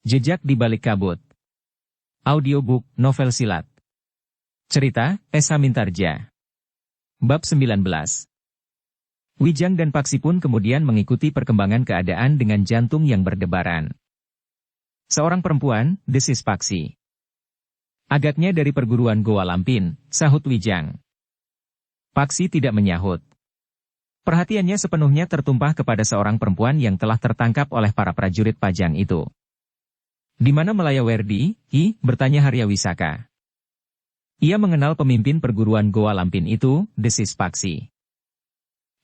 Jejak di Balik Kabut. Audiobook, novel silat. Cerita, Esa Mintarja. Bab 19. Wijang dan Paksi pun kemudian mengikuti perkembangan keadaan dengan jantung yang berdebaran. Seorang perempuan, desis Paksi. Agaknya dari perguruan Goa Lampin, sahut Wijang. Paksi tidak menyahut. Perhatiannya sepenuhnya tertumpah kepada seorang perempuan yang telah tertangkap oleh para prajurit Pajang itu. Di mana Melayawerdi? Bertanya Harya Wisaka. Ia mengenal pemimpin perguruan Goa Lampin itu, desis Paksi.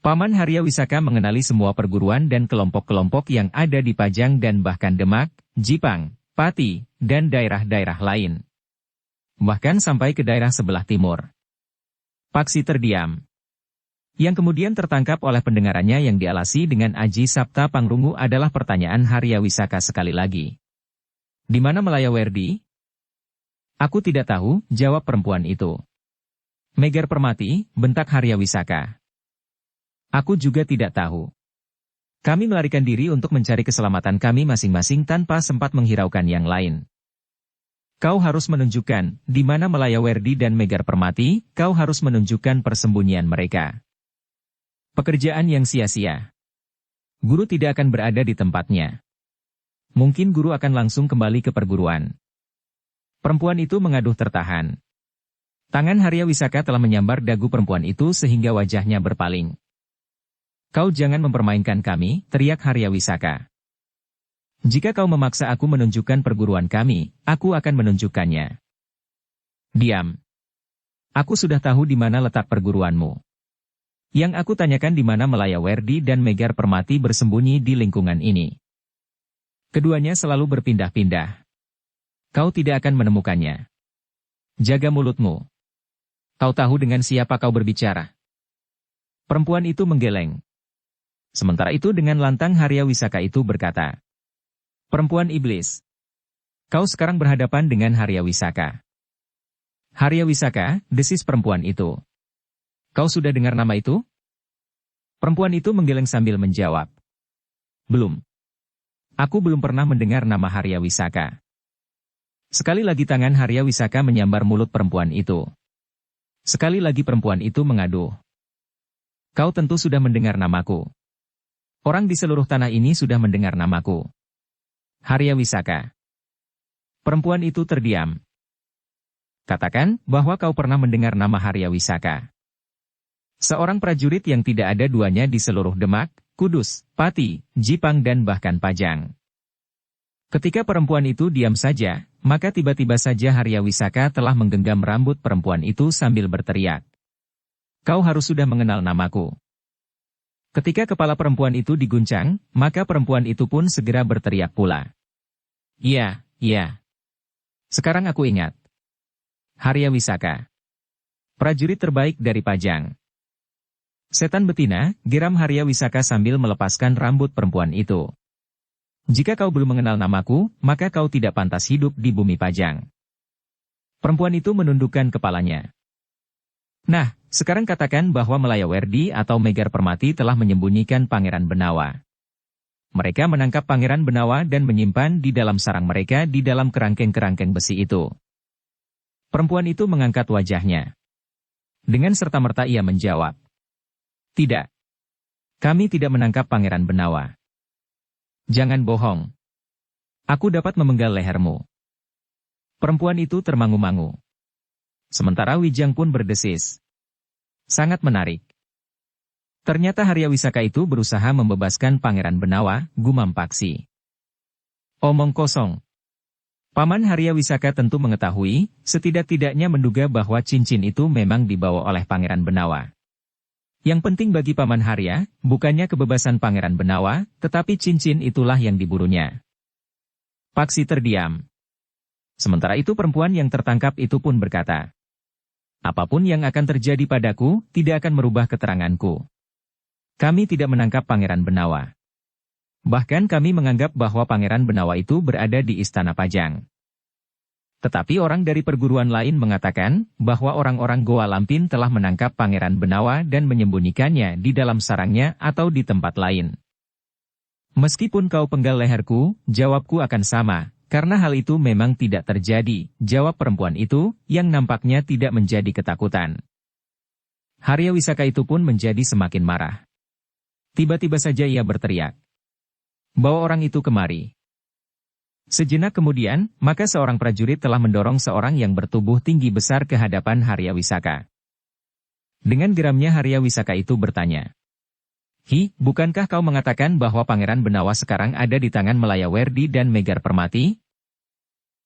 Paman Harya Wisaka mengenali semua perguruan dan kelompok-kelompok yang ada di Pajang dan bahkan Demak, Jipang, Pati, dan daerah-daerah lain. Bahkan sampai ke daerah sebelah timur. Paksi terdiam. Yang kemudian tertangkap oleh pendengarannya yang dialasi dengan Aji Sabta Pangrungu adalah pertanyaan Harya Wisaka sekali lagi. Di mana Melayawerdi? Aku tidak tahu, jawab perempuan itu. Megar Permati, bentak Harya Wisaka. Aku juga tidak tahu. Kami melarikan diri untuk mencari keselamatan kami masing-masing tanpa sempat menghiraukan yang lain. Kau harus menunjukkan, di mana Melayawerdi dan Megar Permati, kau harus menunjukkan persembunyian mereka. Pekerjaan yang sia-sia. Guru tidak akan berada di tempatnya. Mungkin guru akan langsung kembali ke perguruan. Perempuan itu mengaduh tertahan. Tangan Harya Wisaka telah menyambar dagu perempuan itu sehingga wajahnya berpaling. Kau jangan mempermainkan kami, teriak Harya Wisaka. Jika kau memaksa aku menunjukkan perguruan kami, aku akan menunjukkannya. Diam. Aku sudah tahu di mana letak perguruanmu. Yang aku tanyakan di mana Melayawerdi dan Megar Permati bersembunyi di lingkungan ini. Keduanya selalu berpindah-pindah. Kau tidak akan menemukannya. Jaga mulutmu. Kau tahu dengan siapa kau berbicara? Perempuan itu menggeleng. Sementara itu dengan lantang Harya Wisaka itu berkata, perempuan iblis. Kau sekarang berhadapan dengan Harya Wisaka. Harya Wisaka, desis perempuan itu. Kau sudah dengar nama itu? Perempuan itu menggeleng sambil menjawab. Belum. Aku belum pernah mendengar nama Harya Wisaka. Sekali lagi tangan Harya Wisaka menyambar mulut perempuan itu. Sekali lagi perempuan itu mengaduh. Kau tentu sudah mendengar namaku. Orang di seluruh tanah ini sudah mendengar namaku. Harya Wisaka. Perempuan itu terdiam. Katakan bahwa kau pernah mendengar nama Harya Wisaka. Seorang prajurit yang tidak ada duanya di seluruh Demak, Kudus, Pati, Jipang dan bahkan Pajang. Ketika perempuan itu diam saja, maka tiba-tiba saja Harya Wisaka telah menggenggam rambut perempuan itu sambil berteriak. Kau harus sudah mengenal namaku. Ketika kepala perempuan itu diguncang, maka perempuan itu pun segera berteriak pula. Iya, iya. Sekarang aku ingat. Harya Wisaka. Prajurit terbaik dari Pajang. Setan betina, geram Harya Wisaka sambil melepaskan rambut perempuan itu. Jika kau belum mengenal namaku, maka kau tidak pantas hidup di bumi Pajang. Perempuan itu menundukkan kepalanya. Nah, sekarang katakan bahwa Melayawerdi atau Megar Permati telah menyembunyikan Pangeran Benawa. Mereka menangkap Pangeran Benawa dan menyimpan di dalam sarang mereka di dalam kerangkeng-kerangkeng besi itu. Perempuan itu mengangkat wajahnya. Dengan serta-merta ia menjawab. Tidak. Kami tidak menangkap Pangeran Benawa. Jangan bohong. Aku dapat memenggal lehermu. Perempuan itu termangu-mangu. Sementara Wijang pun berdesis. Sangat menarik. Ternyata Harya Wisaka itu berusaha membebaskan Pangeran Benawa, gumam Paksi. Omong kosong. Paman Harya Wisaka tentu mengetahui, setidak-tidaknya menduga bahwa cincin itu memang dibawa oleh Pangeran Benawa. Yang penting bagi Paman Harya, bukannya kebebasan Pangeran Benawa, tetapi cincin itulah yang diburunya. Paksi terdiam. Sementara itu perempuan yang tertangkap itu pun berkata, apapun yang akan terjadi padaku, tidak akan merubah keteranganku. Kami tidak menangkap Pangeran Benawa. Bahkan kami menganggap bahwa Pangeran Benawa itu berada di Istana Pajang. Tetapi orang dari perguruan lain mengatakan bahwa orang-orang Goa Lampin telah menangkap Pangeran Benawa dan menyembunyikannya di dalam sarangnya atau di tempat lain. Meskipun kau penggal leherku, jawabku akan sama, Karena hal itu memang tidak terjadi, jawab perempuan itu, yang nampaknya tidak menjadi ketakutan. Haryawisaka itu pun menjadi semakin marah. Tiba-tiba saja ia berteriak, "Bawa orang itu kemari." Sejenak kemudian, maka seorang prajurit telah mendorong seorang yang bertubuh tinggi besar ke hadapan Haryawisaka. Dengan geramnya Haryawisaka itu bertanya, bukankah kau mengatakan bahwa Pangeran Benawa sekarang ada di tangan Malayawerdi dan Megar Permati?"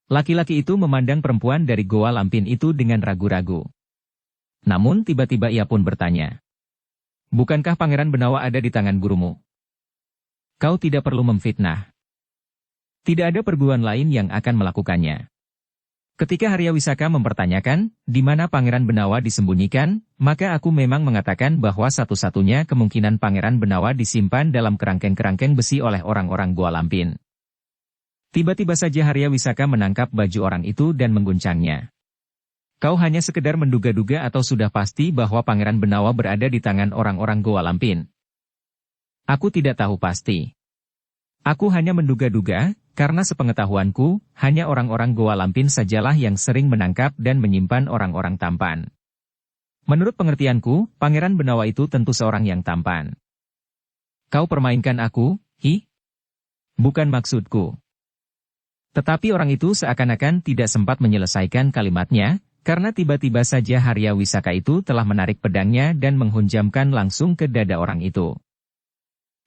Laki-laki itu memandang perempuan dari Goa Lampin itu dengan ragu-ragu. Namun tiba-tiba ia pun bertanya, "Bukankah Pangeran Benawa ada di tangan gurumu? Kau tidak perlu memfitnah. Tidak ada perguruan lain yang akan melakukannya." Ketika Haryawisaka mempertanyakan, di mana Pangeran Benawa disembunyikan, maka aku memang mengatakan bahwa satu-satunya kemungkinan Pangeran Benawa disimpan dalam kerangkeng-kerangkeng besi oleh orang-orang Goa Lampin. Tiba-tiba saja Haryawisaka menangkap baju orang itu dan mengguncangnya. "Kau hanya sekedar menduga-duga atau sudah pasti bahwa Pangeran Benawa berada di tangan orang-orang Goa Lampin?" "Aku tidak tahu pasti. Aku hanya menduga-duga, karena sepengetahuanku, hanya orang-orang Goa Lampin sajalah yang sering menangkap dan menyimpan orang-orang tampan. Menurut pengertianku, Pangeran Benawa itu tentu seorang yang tampan." "Kau permainkan aku, Bukan maksudku." Tetapi orang itu seakan-akan tidak sempat menyelesaikan kalimatnya, karena tiba-tiba saja Haryawisaka itu telah menarik pedangnya dan menghunjamkan langsung ke dada orang itu.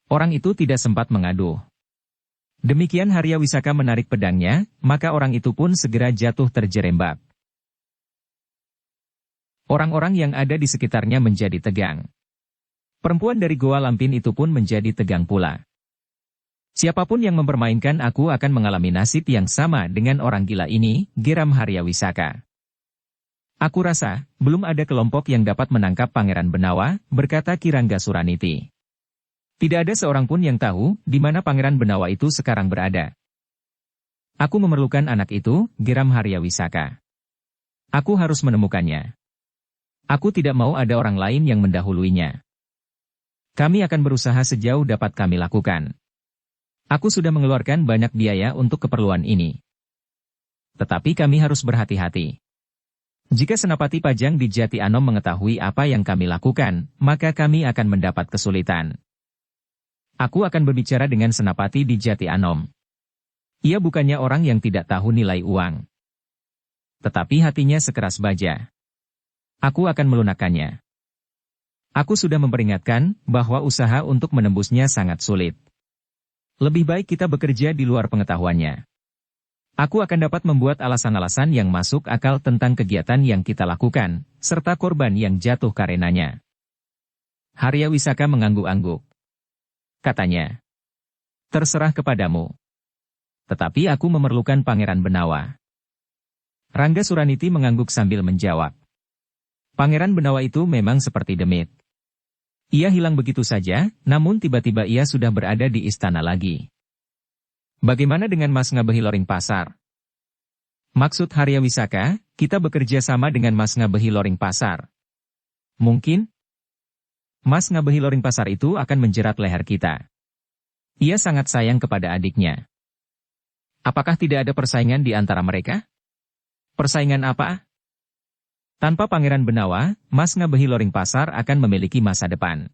Orang itu tidak sempat mengaduh. Demikian Haryawisaka menarik pedangnya, maka orang itu pun segera jatuh terjerembab. Orang-orang yang ada di sekitarnya menjadi tegang. Perempuan dari Goa Lampin itu pun menjadi tegang pula. "Siapapun yang mempermainkan aku akan mengalami nasib yang sama dengan orang gila ini," geram Haryawisaka. "Aku rasa, belum ada kelompok yang dapat menangkap Pangeran Benawa," berkata Kirangga Suraniti. "Tidak ada seorang pun yang tahu di mana Pangeran Benawa itu sekarang berada." "Aku memerlukan anak itu," geram Haryawisaka. "Aku harus menemukannya. Aku tidak mau ada orang lain yang mendahuluinya. Kami akan berusaha sejauh dapat kami lakukan. Aku sudah mengeluarkan banyak biaya untuk keperluan ini. Tetapi kami harus berhati-hati. Jika Senapati Pajang di Jati Anom mengetahui apa yang kami lakukan, maka kami akan mendapat kesulitan. Aku akan berbicara dengan Senapati di Jati Anom. Ia bukannya orang yang tidak tahu nilai uang. Tetapi hatinya sekeras baja. Aku akan melunakkannya. Aku sudah memperingatkan bahwa usaha untuk menembusnya sangat sulit. Lebih baik kita bekerja di luar pengetahuannya. Aku akan dapat membuat alasan-alasan yang masuk akal tentang kegiatan yang kita lakukan, serta korban yang jatuh karenanya." Haryawisaka mengangguk-angguk. Katanya, "Terserah kepadamu. Tetapi aku memerlukan Pangeran Benawa." Rangga Suraniti mengangguk sambil menjawab. Pangeran Benawa itu memang seperti demit. Ia hilang begitu saja, namun tiba-tiba ia sudah berada di istana lagi. "Bagaimana dengan Mas Ngabehi Loring Pasar?" "Maksud Haryawisaka, kita bekerja sama dengan Mas Ngabehi Loring Pasar. Mungkin Mas Ngabehi Loring Pasar itu akan menjerat leher kita. Ia sangat sayang kepada adiknya. Apakah tidak ada persaingan di antara mereka?" "Persaingan apa?" "Tanpa Pangeran Benawa, Mas Ngabehi Loring Pasar akan memiliki masa depan.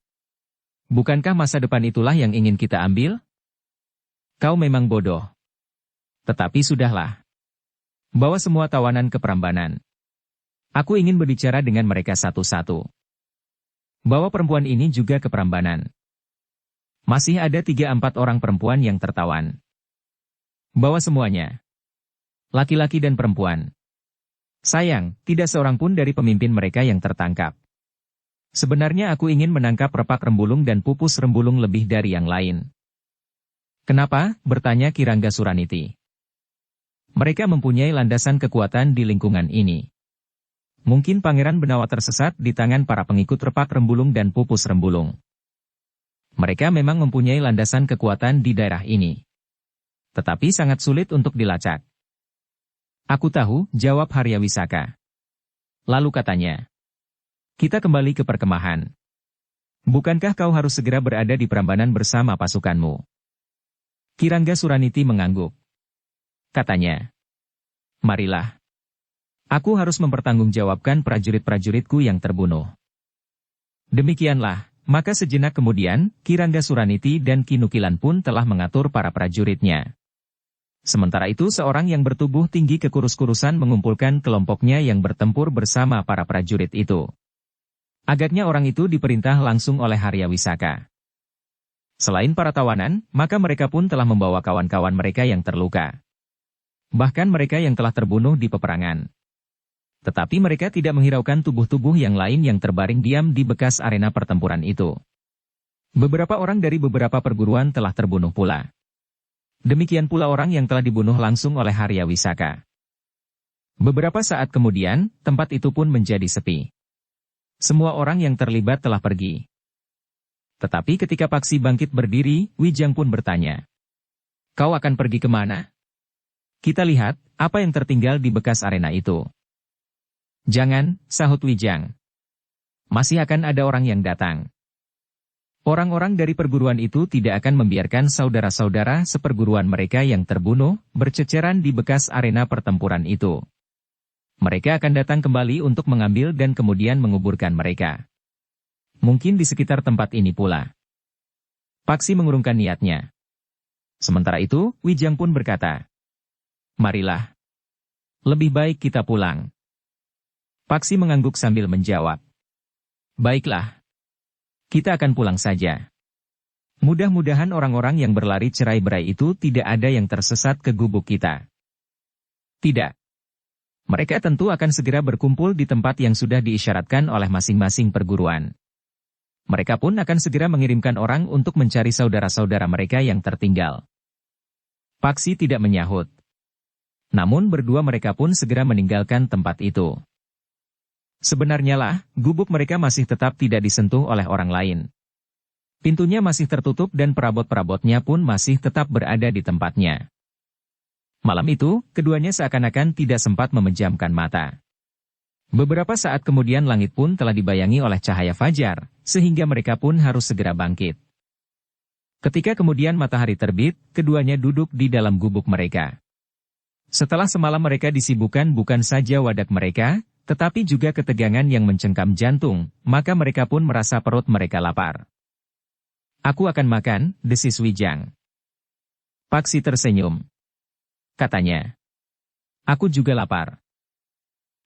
Bukankah masa depan itulah yang ingin kita ambil?" "Kau memang bodoh. Tetapi sudahlah. Bawa semua tawanan ke Prambanan. Aku ingin berbicara dengan mereka satu-satu. Bawa perempuan ini juga ke Prambanan. Masih ada 3-4 orang perempuan yang tertawan. Bawa semuanya. Laki-laki dan perempuan. Sayang, tidak seorang pun dari pemimpin mereka yang tertangkap. Sebenarnya aku ingin menangkap Repak Rembulung dan Pupus Rembulung lebih dari yang lain." "Kenapa?" bertanya Kirangga Suraniti. "Mereka mempunyai landasan kekuatan di lingkungan ini. Mungkin Pangeran Benawa tersesat di tangan para pengikut Repak Rembulung dan Pupus Rembulung. Mereka memang mempunyai landasan kekuatan di daerah ini. Tetapi sangat sulit untuk dilacak." "Aku tahu," jawab Haryawisaka. Lalu katanya, "Kita kembali ke perkemahan. Bukankah kau harus segera berada di Prambanan bersama pasukanmu?" Kirangga Suraniti mengangguk. katanya. Marilah. Aku harus mempertanggungjawabkan prajurit-prajuritku yang terbunuh. Demikianlah, maka sejenak kemudian, Kirangga Suraniti dan Kinukilan pun telah mengatur para prajuritnya. Sementara itu seorang yang bertubuh tinggi kekurus-kurusan mengumpulkan kelompoknya yang bertempur bersama para prajurit itu. Agaknya orang itu diperintah langsung oleh Haryawisaka. Selain para tawanan, maka mereka pun telah membawa kawan-kawan mereka yang terluka. Bahkan mereka yang telah terbunuh di peperangan. Tetapi mereka tidak menghiraukan tubuh-tubuh yang lain yang terbaring diam di bekas arena pertempuran itu. Beberapa orang dari beberapa perguruan telah terbunuh pula. Demikian pula orang yang telah dibunuh langsung oleh Haryawisaka. Beberapa saat kemudian, tempat itu pun menjadi sepi. Semua orang yang terlibat telah pergi. Tetapi ketika Paksi bangkit berdiri, Wijang pun bertanya. Kau akan pergi kemana? Kita lihat, apa yang tertinggal di bekas arena itu. Jangan, sahut Wijang. Masih akan ada orang yang datang. Orang-orang dari perguruan itu tidak akan membiarkan saudara-saudara seperguruan mereka yang terbunuh, berceceran di bekas arena pertempuran itu. Mereka akan datang kembali untuk mengambil dan kemudian menguburkan mereka. Mungkin di sekitar tempat ini pula. Paksi mengurungkan niatnya. Sementara itu, Wijang pun berkata, marilah. Lebih baik kita pulang. Paksi mengangguk sambil menjawab. Baiklah. Kita akan pulang saja. Mudah-mudahan orang-orang yang berlari cerai-berai itu tidak ada yang tersesat ke gubuk kita. Tidak. Mereka tentu akan segera berkumpul di tempat yang sudah diisyaratkan oleh masing-masing perguruan. Mereka pun akan segera mengirimkan orang untuk mencari saudara-saudara mereka yang tertinggal. Paksi tidak menyahut. Namun berdua mereka pun segera meninggalkan tempat itu. Sebenarnya lah, gubuk mereka masih tetap tidak disentuh oleh orang lain. Pintunya masih tertutup dan perabot-perabotnya pun masih tetap berada di tempatnya. Malam itu, keduanya seakan-akan tidak sempat memejamkan mata. Beberapa saat kemudian langit pun telah dibayangi oleh cahaya fajar, sehingga mereka pun harus segera bangkit. Ketika kemudian matahari terbit, keduanya duduk di dalam gubuk mereka. Setelah semalam mereka disibukkan bukan saja wadak mereka, tetapi juga ketegangan yang mencengkam jantung, maka mereka pun merasa perut mereka lapar. Aku akan makan, desis Wijang. Paksi tersenyum. Katanya. Aku juga lapar.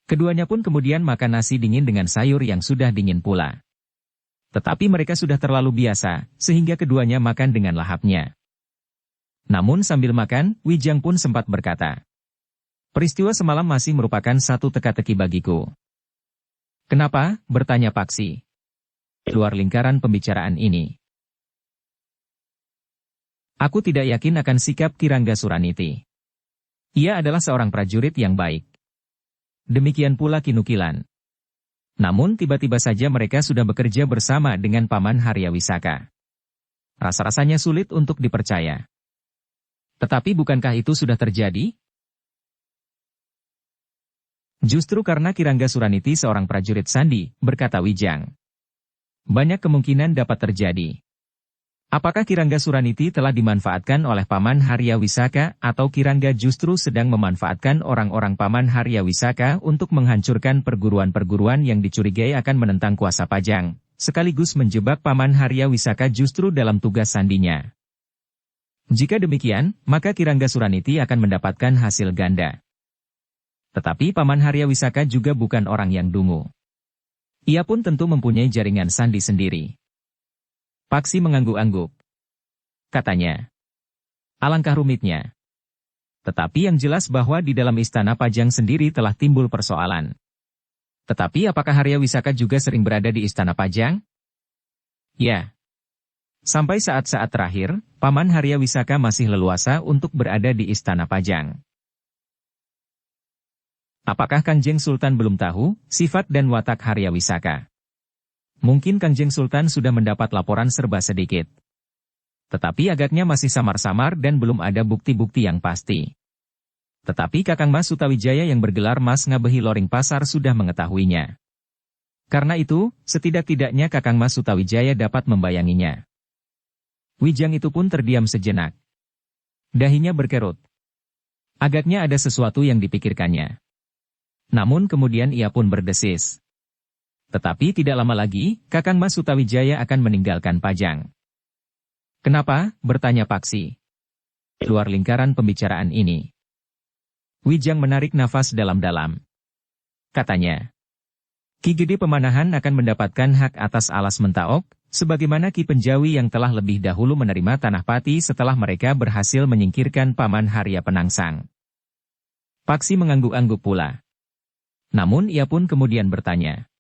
Keduanya pun kemudian makan nasi dingin dengan sayur yang sudah dingin pula. Tetapi mereka sudah terlalu biasa, sehingga keduanya makan dengan lahapnya. Namun sambil makan, Wijang pun sempat berkata. Peristiwa semalam masih merupakan satu teka-teki bagiku. Kenapa? Bertanya Paksi. Luar lingkaran pembicaraan ini. Aku tidak yakin akan sikap Kirangga Suraniti. Ia adalah seorang prajurit yang baik. Demikian pula Kinukilan. Namun tiba-tiba saja mereka sudah bekerja bersama dengan Paman Haryawisaka. Rasa-rasanya sulit untuk dipercaya. Tetapi bukankah itu sudah terjadi? Justru karena Kirangga Suraniti seorang prajurit sandi, berkata Wijang. Banyak kemungkinan dapat terjadi. Apakah Kirangga Suraniti telah dimanfaatkan oleh Paman Haryawisaka atau Kirangga justru sedang memanfaatkan orang-orang Paman Haryawisaka untuk menghancurkan perguruan-perguruan yang dicurigai akan menentang kuasa Pajang, sekaligus menjebak Paman Haryawisaka justru dalam tugas sandinya. Jika demikian, maka Kirangga Suraniti akan mendapatkan hasil ganda. Tetapi Paman Haryawisaka juga bukan orang yang dungu. Ia pun tentu mempunyai jaringan sandi sendiri. Paksi mengangguk-angguk. Katanya. Alangkah rumitnya. Tetapi yang jelas bahwa di dalam istana Pajang sendiri telah timbul persoalan. Tetapi apakah Haryawisaka juga sering berada di istana Pajang? Ya. Sampai saat-saat terakhir, Paman Haryawisaka masih leluasa untuk berada di istana Pajang. Apakah Kangjeng Sultan belum tahu sifat dan watak Haryawisaka? Mungkin Kangjeng Sultan sudah mendapat laporan serba sedikit. Tetapi agaknya masih samar-samar dan belum ada bukti-bukti yang pasti. Tetapi Kakang Mas Sutawijaya yang bergelar Mas Ngabehi Loring Pasar sudah mengetahuinya. Karena itu, setidak-tidaknya Kakang Mas Sutawijaya dapat membayanginya. Wijang itu pun terdiam sejenak. Dahinya berkerut. Agaknya ada sesuatu yang dipikirkannya. Namun kemudian ia pun berdesis. Tetapi tidak lama lagi, Kakang Mas Sutawijaya akan meninggalkan Pajang. Kenapa? Bertanya Paksi. Luar lingkaran pembicaraan ini. Wijang menarik nafas dalam-dalam. Katanya, Ki Gede Pemanahan akan mendapatkan hak atas alas Mentaok, sebagaimana Ki Penjawi yang telah lebih dahulu menerima tanah Pati setelah mereka berhasil menyingkirkan Paman Harya Penangsang. Paksi mengangguk-angguk pula. Namun ia pun kemudian bertanya,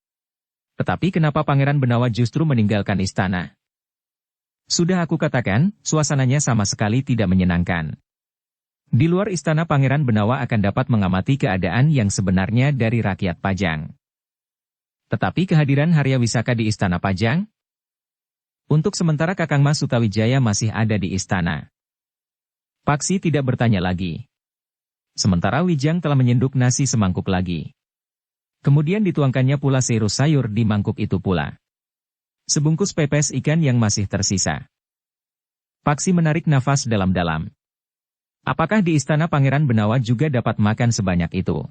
tetapi kenapa Pangeran Benawa justru meninggalkan istana? Sudah aku katakan, suasananya sama sekali tidak menyenangkan. Di luar istana Pangeran Benawa akan dapat mengamati keadaan yang sebenarnya dari rakyat Pajang. Tetapi kehadiran Harya Wisaka di istana Pajang? Untuk sementara Kakang Mas Sutawijaya masih ada di istana. Paksi tidak bertanya lagi. Sementara Wijang telah menyenduk nasi semangkuk lagi. Kemudian dituangkannya pula serus sayur di mangkuk itu pula. Sebungkus pepes ikan yang masih tersisa. Paksi menarik nafas dalam-dalam. Apakah di istana Pangeran Benawa juga dapat makan sebanyak itu?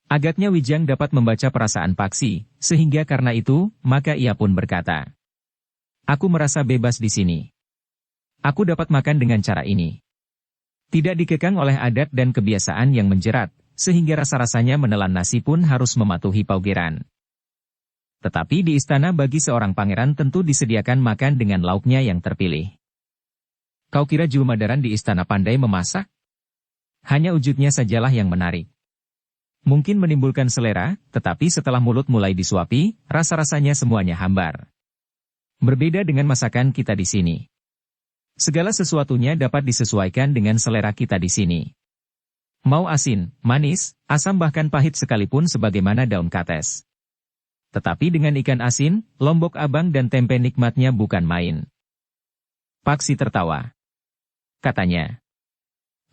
Agaknya Wijang dapat membaca perasaan Paksi, sehingga karena itu, maka ia pun berkata, aku merasa bebas di sini. Aku dapat makan dengan cara ini. Tidak dikekang oleh adat dan kebiasaan yang menjerat, sehingga rasa-rasanya menelan nasi pun harus mematuhi paugeran. Tetapi di istana bagi seorang pangeran tentu disediakan makan dengan lauknya yang terpilih. Kau kira Julmadaran di istana pandai memasak? Hanya wujudnya sajalah yang menarik. Mungkin menimbulkan selera, tetapi setelah mulut mulai disuapi, rasa-rasanya semuanya hambar. Berbeda dengan masakan kita di sini. Segala sesuatunya dapat disesuaikan dengan selera kita di sini. Mau asin, manis, asam bahkan pahit sekalipun sebagaimana daun kates. Tetapi dengan ikan asin, lombok abang dan tempe nikmatnya bukan main. Paksi tertawa. Katanya,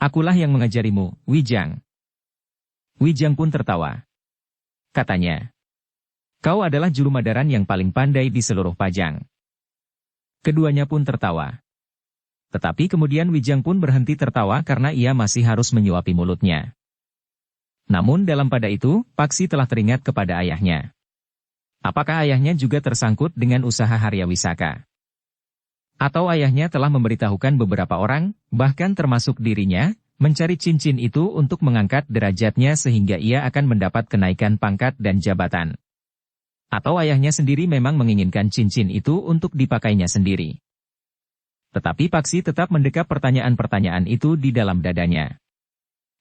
akulah yang mengajarimu, Wijang. Wijang pun tertawa. Katanya, kau adalah Julmadaran yang paling pandai di seluruh Pajang. Keduanya pun tertawa. Tetapi kemudian Wijang pun berhenti tertawa karena ia masih harus menyuapi mulutnya. Namun dalam pada itu, Paksi telah teringat kepada ayahnya. Apakah ayahnya juga tersangkut dengan usaha Harya Wisaka? Atau ayahnya telah memberitahukan beberapa orang, bahkan termasuk dirinya, mencari cincin itu untuk mengangkat derajatnya sehingga ia akan mendapat kenaikan pangkat dan jabatan. Atau ayahnya sendiri memang menginginkan cincin itu untuk dipakainya sendiri. Tetapi Paksi tetap mendekap pertanyaan-pertanyaan itu di dalam dadanya.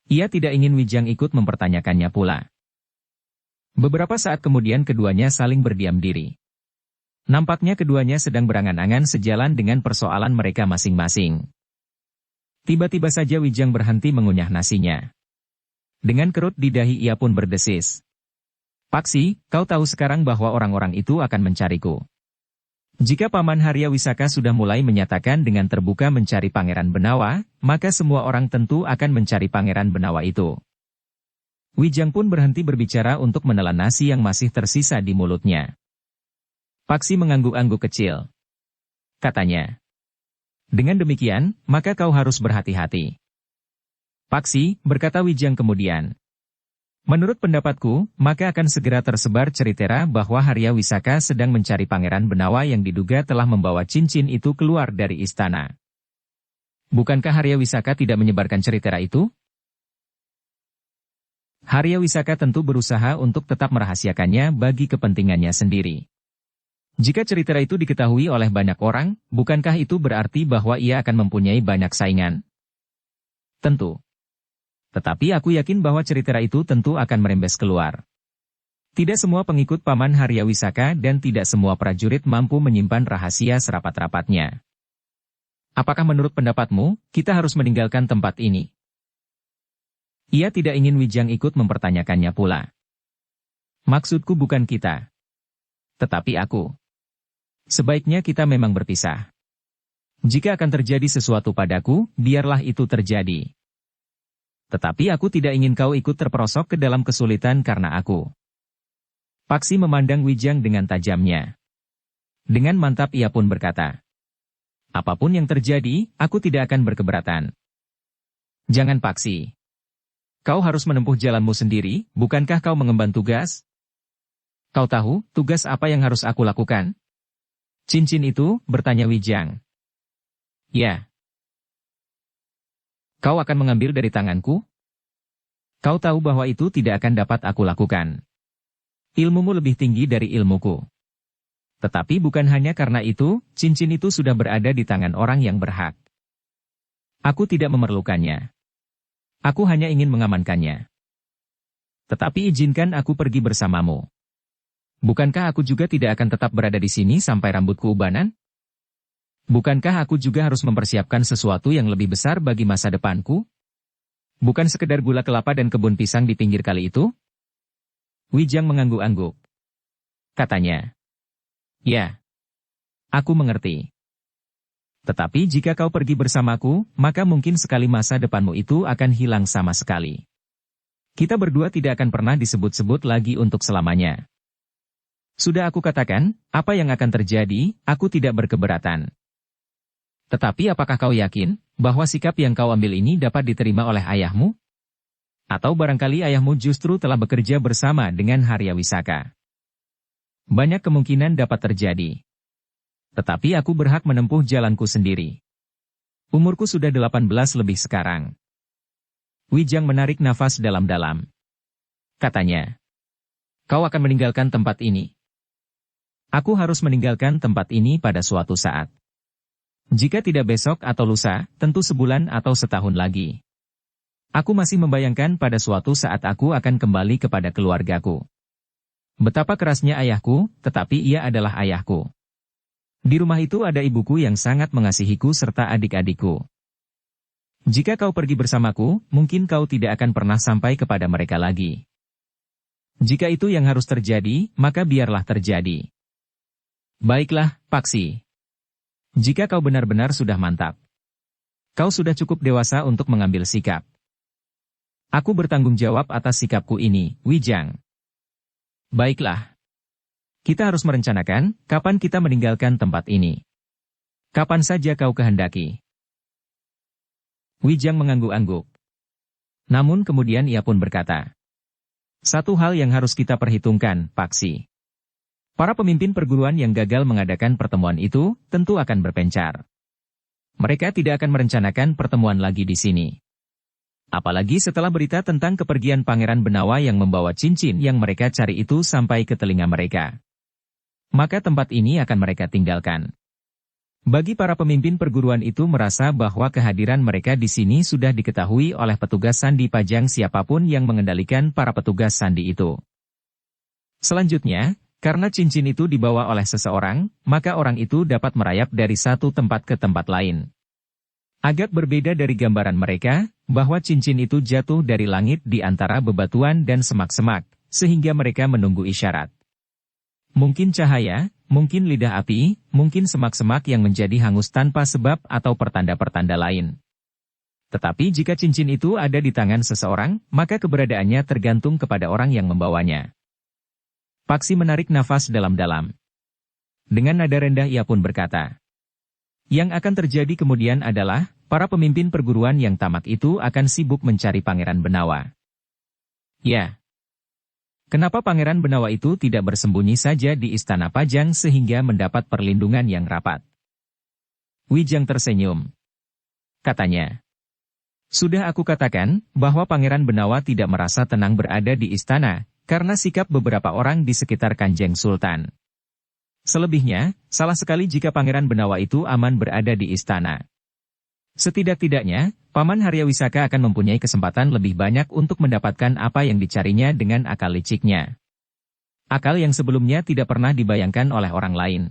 Ia tidak ingin Wijang ikut mempertanyakannya pula. Beberapa saat kemudian keduanya saling berdiam diri. Nampaknya keduanya sedang berangan-angan sejalan dengan persoalan mereka masing-masing. Tiba-tiba saja Wijang berhenti mengunyah nasinya. Dengan kerut di dahi ia pun berdesis. Paksi, kau tahu sekarang bahwa orang-orang itu akan mencariku. Jika Paman Harya Wisaka sudah mulai menyatakan dengan terbuka mencari Pangeran Benawa, maka semua orang tentu akan mencari Pangeran Benawa itu. Wijang pun berhenti berbicara untuk menelan nasi yang masih tersisa di mulutnya. Paksi mengangguk-angguk kecil. Katanya, dengan demikian, maka kau harus berhati-hati. Paksi, berkata Wijang kemudian. Menurut pendapatku, maka akan segera tersebar cerita bahwa Harya Wisaka sedang mencari Pangeran Benawa yang diduga telah membawa cincin itu keluar dari istana. Bukankah Harya Wisaka tidak menyebarkan cerita itu? Harya Wisaka tentu berusaha untuk tetap merahasiakannya bagi kepentingannya sendiri. Jika cerita itu diketahui oleh banyak orang, bukankah itu berarti bahwa ia akan mempunyai banyak saingan? Tentu. Tetapi aku yakin bahwa cerita itu tentu akan merembes keluar. Tidak semua pengikut Paman Harya Wisaka dan tidak semua prajurit mampu menyimpan rahasia serapat-rapatnya. Apakah menurut pendapatmu, kita harus meninggalkan tempat ini? Ia tidak ingin Wijang ikut mempertanyakannya pula. Maksudku bukan kita. Tetapi aku. Sebaiknya kita memang berpisah. Jika akan terjadi sesuatu padaku, biarlah itu terjadi. Tetapi aku tidak ingin kau ikut terperosok ke dalam kesulitan karena aku. Paksi memandang Wijang dengan tajamnya. Dengan mantap ia pun berkata, apapun yang terjadi, aku tidak akan berkeberatan. Jangan Paksi. Kau harus menempuh jalanmu sendiri, bukankah kau mengemban tugas? Kau tahu, tugas apa yang harus aku lakukan? Cincin itu, bertanya Wijang. Ya. Kau akan mengambil dari tanganku? Kau tahu bahwa itu tidak akan dapat aku lakukan. Ilmumu lebih tinggi dari ilmuku. Tetapi bukan hanya karena itu, cincin itu sudah berada di tangan orang yang berhak. Aku tidak memerlukannya. Aku hanya ingin mengamankannya. Tetapi izinkan aku pergi bersamamu. Bukankah aku juga tidak akan tetap berada di sini sampai rambutku ubanan? Bukankah aku juga harus mempersiapkan sesuatu yang lebih besar bagi masa depanku? Bukan sekedar gula kelapa dan kebun pisang di pinggir kali itu? Wijang mengangguk-angguk. Katanya. Ya. Aku mengerti. Tetapi jika kau pergi bersamaku, maka mungkin sekali masa depanmu itu akan hilang sama sekali. Kita berdua tidak akan pernah disebut-sebut lagi untuk selamanya. Sudah aku katakan, apa yang akan terjadi, aku tidak berkeberatan. Tetapi apakah kau yakin, bahwa sikap yang kau ambil ini dapat diterima oleh ayahmu? Atau barangkali ayahmu justru telah bekerja bersama dengan Haryawisaka? Banyak kemungkinan dapat terjadi. Tetapi aku berhak menempuh jalanku sendiri. Umurku sudah 18 lebih sekarang. Wijang menarik nafas dalam-dalam. Katanya, kau akan meninggalkan tempat ini. Aku harus meninggalkan tempat ini pada suatu saat. Jika tidak besok atau lusa, tentu sebulan atau setahun lagi. Aku masih membayangkan pada suatu saat aku akan kembali kepada keluargaku. Betapa kerasnya ayahku, tetapi ia adalah ayahku. Di rumah itu ada ibuku yang sangat mengasihiku serta adik-adikku. Jika kau pergi bersamaku, mungkin kau tidak akan pernah sampai kepada mereka lagi. Jika itu yang harus terjadi, maka biarlah terjadi. Baiklah, Paksi. Jika kau benar-benar sudah mantap. Kau sudah cukup dewasa untuk mengambil sikap. Aku bertanggung jawab atas sikapku ini, Wijang. Baiklah. Kita harus merencanakan, kapan kita meninggalkan tempat ini. Kapan saja kau kehendaki. Wijang mengangguk-angguk. Namun kemudian ia pun berkata, satu hal yang harus kita perhitungkan, Paksi. Para pemimpin perguruan yang gagal mengadakan pertemuan itu, tentu akan berpencar. Mereka tidak akan merencanakan pertemuan lagi di sini. Apalagi setelah berita tentang kepergian Pangeran Benawa yang membawa cincin yang mereka cari itu sampai ke telinga mereka. Maka tempat ini akan mereka tinggalkan. Bagi para pemimpin perguruan itu merasa bahwa kehadiran mereka di sini sudah diketahui oleh petugas sandi pajang siapapun yang mengendalikan para petugas sandi itu. Selanjutnya, karena cincin itu dibawa oleh seseorang, maka orang itu dapat merayap dari satu tempat ke tempat lain. Agak berbeda dari gambaran mereka, bahwa cincin itu jatuh dari langit di antara bebatuan dan semak-semak, sehingga mereka menunggu isyarat. Mungkin cahaya, mungkin lidah api, mungkin semak-semak yang menjadi hangus tanpa sebab atau pertanda-pertanda lain. Tetapi jika cincin itu ada di tangan seseorang, maka keberadaannya tergantung kepada orang yang membawanya. Paksi menarik nafas dalam-dalam. Dengan nada rendah ia pun berkata, yang akan terjadi kemudian adalah, para pemimpin perguruan yang tamak itu akan sibuk mencari Pangeran Benawa. Ya. Kenapa Pangeran Benawa itu tidak bersembunyi saja di Istana Pajang sehingga mendapat perlindungan yang rapat? Wijang tersenyum. Katanya, sudah aku katakan, bahwa Pangeran Benawa tidak merasa tenang berada di istana, karena sikap beberapa orang di sekitar Kanjeng Sultan. Selebihnya, salah sekali jika Pangeran Benawa itu aman berada di istana. Setidak-tidaknya, Paman Haryawisaka akan mempunyai kesempatan lebih banyak untuk mendapatkan apa yang dicarinya dengan akal liciknya. Akal yang sebelumnya tidak pernah dibayangkan oleh orang lain.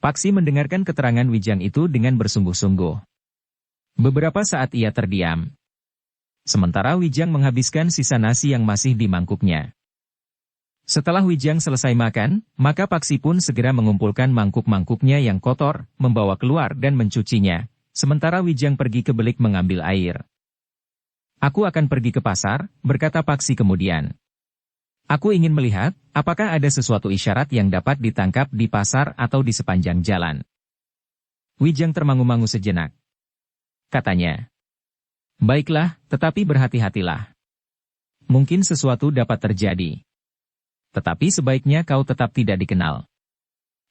Paksi mendengarkan keterangan Wijang itu dengan bersungguh-sungguh. Beberapa saat ia terdiam. Sementara Wijang menghabiskan sisa nasi yang masih di mangkuknya. Setelah Wijang selesai makan, maka Paksi pun segera mengumpulkan mangkuk-mangkuknya yang kotor, membawa keluar dan mencucinya. Sementara Wijang pergi ke belik mengambil air. Aku akan pergi ke pasar, berkata Paksi kemudian. Aku ingin melihat, apakah ada sesuatu isyarat yang dapat ditangkap di pasar atau di sepanjang jalan. Wijang termangu-mangu sejenak. Katanya, Baiklah, tetapi berhati-hatilah. Mungkin sesuatu dapat terjadi. Tetapi sebaiknya kau tetap tidak dikenal.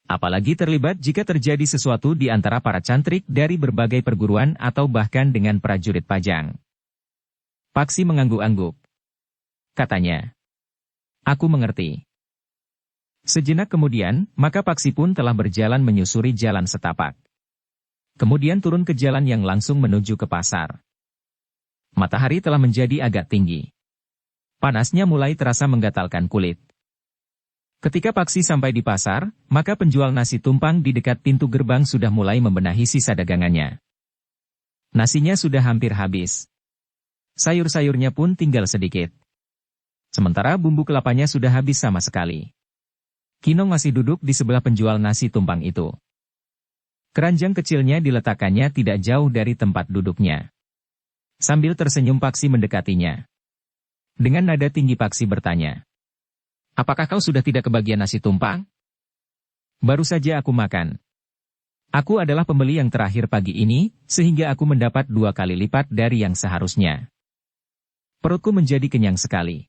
Apalagi terlibat jika terjadi sesuatu di antara para cantrik dari berbagai perguruan atau bahkan dengan prajurit Pajang. Paksi mengangguk-angguk. Katanya, "Aku mengerti." Sejenak kemudian, maka Paksi pun telah berjalan menyusuri jalan setapak. Kemudian turun ke jalan yang langsung menuju ke pasar. Matahari telah menjadi agak tinggi. Panasnya mulai terasa menggatalkan kulit. Ketika Paksi sampai di pasar, maka penjual nasi tumpang di dekat pintu gerbang sudah mulai membenahi sisa dagangannya. Nasinya sudah hampir habis. Sayur-sayurnya pun tinggal sedikit. Sementara bumbu kelapanya sudah habis sama sekali. Kinong masih duduk di sebelah penjual nasi tumpang itu. Keranjang kecilnya diletakkannya tidak jauh dari tempat duduknya. Sambil tersenyum Paksi mendekatinya. Dengan nada tinggi Paksi bertanya, "Apakah kau sudah tidak kebagian nasi tumpang?" "Baru saja aku makan. Aku adalah pembeli yang terakhir pagi ini, sehingga aku mendapat 2 kali lipat dari yang seharusnya. Perutku menjadi kenyang sekali."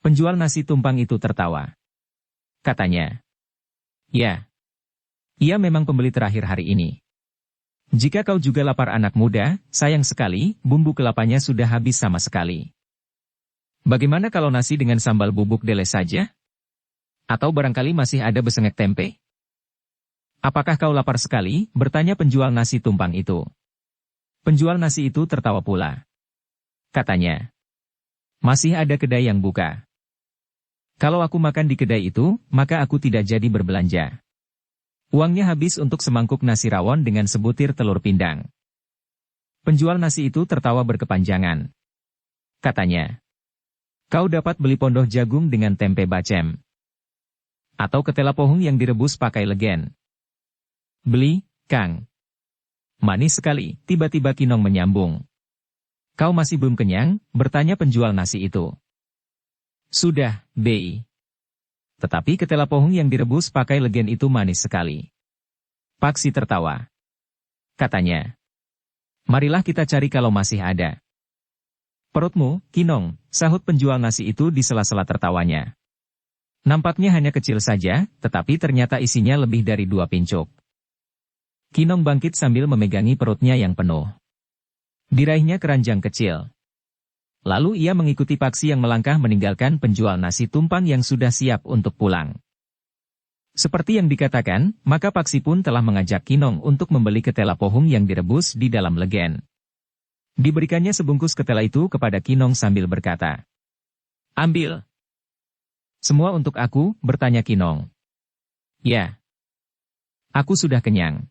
Penjual nasi tumpang itu tertawa. Katanya, "Ya, ia memang pembeli terakhir hari ini. Jika kau juga lapar anak muda, sayang sekali, bumbu kelapanya sudah habis sama sekali. Bagaimana kalau nasi dengan sambal bubuk lele saja? Atau barangkali masih ada besengek tempe?" "Apakah kau lapar sekali?" bertanya penjual nasi tumpang itu. Penjual nasi itu tertawa pula. Katanya, "Masih ada kedai yang buka. Kalau aku makan di kedai itu, maka aku tidak jadi berbelanja. Uangnya habis untuk semangkuk nasi rawon dengan sebutir telur pindang." Penjual nasi itu tertawa berkepanjangan. Katanya, "Kau dapat beli pondoh jagung dengan tempe bacem. Atau ketela pohung yang direbus pakai legen." "Beli, Kang." "Manis sekali," tiba-tiba Kinong menyambung. "Kau masih belum kenyang?" bertanya penjual nasi itu. "Sudah, Bi. Tetapi ketela pohung yang direbus pakai legen itu manis sekali." Paksi tertawa. Katanya, "Marilah kita cari kalau masih ada." "Perutmu, Kinong," sahut penjual nasi itu di sela-sela tertawanya. "Nampaknya hanya kecil saja, tetapi ternyata isinya lebih dari 2 pincuk." Kinong bangkit sambil memegangi perutnya yang penuh. Diraihnya keranjang kecil. Lalu ia mengikuti Paksi yang melangkah meninggalkan penjual nasi tumpang yang sudah siap untuk pulang. Seperti yang dikatakan, maka Paksi pun telah mengajak Kinong untuk membeli ketela pohung yang direbus di dalam legen. Diberikannya sebungkus ketela itu kepada Kinong sambil berkata, "Ambil." "Semua untuk aku?" bertanya Kinong. "Ya. Aku sudah kenyang.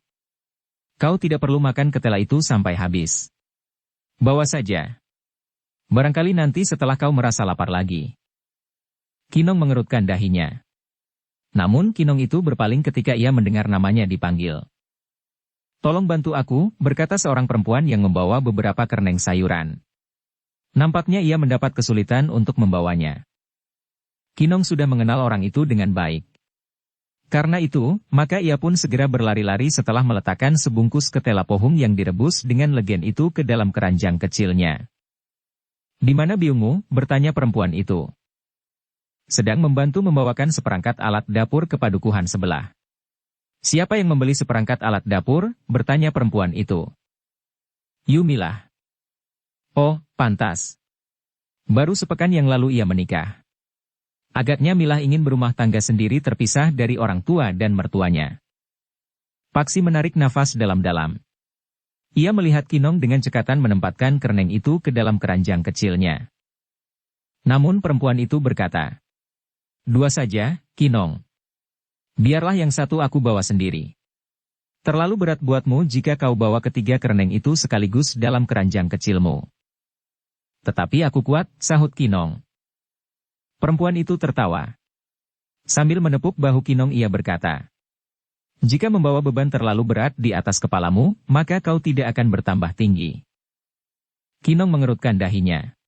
Kau tidak perlu makan ketela itu sampai habis. Bawa saja. Barangkali nanti setelah kau merasa lapar lagi." Kinong mengerutkan dahinya. Namun Kinong itu berpaling ketika ia mendengar namanya dipanggil. "Tolong bantu aku," berkata seorang perempuan yang membawa beberapa kerneng sayuran. Nampaknya ia mendapat kesulitan untuk membawanya. Kinong sudah mengenal orang itu dengan baik. Karena itu, maka ia pun segera berlari-lari setelah meletakkan sebungkus ketela pohung yang direbus dengan legen itu ke dalam keranjang kecilnya. "Di mana biungmu?" bertanya perempuan itu. "Sedang membantu membawakan seperangkat alat dapur ke padukuhan sebelah." "Siapa yang membeli seperangkat alat dapur?" bertanya perempuan itu. "Yumilah." "Oh, pantas. Baru sepekan yang lalu ia menikah. Agaknya Milah ingin berumah tangga sendiri terpisah dari orang tua dan mertuanya." Paksi menarik nafas dalam-dalam. Ia melihat Kinong dengan cekatan menempatkan kerneng itu ke dalam keranjang kecilnya. Namun perempuan itu berkata, "2 saja, Kinong. Biarlah yang satu aku bawa sendiri. Terlalu berat buatmu jika kau bawa ketiga kerneng itu sekaligus dalam keranjang kecilmu." "Tetapi aku kuat," sahut Kinong. Perempuan itu tertawa. Sambil menepuk bahu Kinong ia berkata, "Jika membawa beban terlalu berat di atas kepalamu, maka kau tidak akan bertambah tinggi." Kinong mengerutkan dahinya.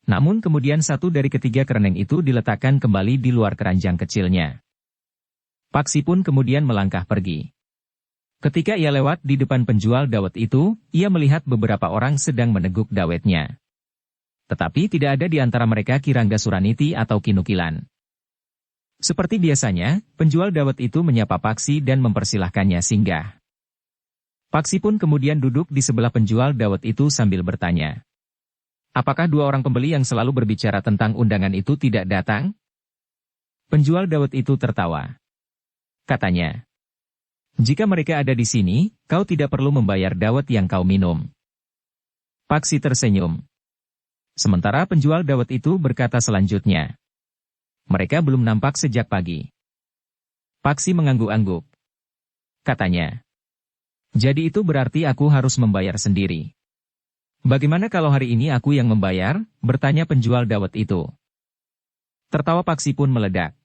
Namun kemudian satu dari ketiga kerneng itu diletakkan kembali di luar keranjang kecilnya. Paksi pun kemudian melangkah pergi. Ketika ia lewat di depan penjual dawet itu, ia melihat beberapa orang sedang meneguk dawetnya. Tetapi tidak ada di antara mereka Kirangga Suraniti atau Kinukilan. Seperti biasanya, penjual dawet itu menyapa Paksi dan mempersilahkannya singgah. Paksi pun kemudian duduk di sebelah penjual dawet itu sambil bertanya. Apakah dua orang pembeli yang selalu berbicara tentang undangan itu tidak datang? Penjual dawet itu tertawa. Katanya, jika mereka ada di sini, kau tidak perlu membayar dawet yang kau minum. Paksi tersenyum. Sementara penjual dawet itu berkata selanjutnya. Mereka belum nampak sejak pagi. Paksi mengangguk-angguk. Katanya, jadi itu berarti aku harus membayar sendiri. Bagaimana kalau hari ini aku yang membayar? Bertanya penjual dawet itu. Tertawa Paksi pun meledak.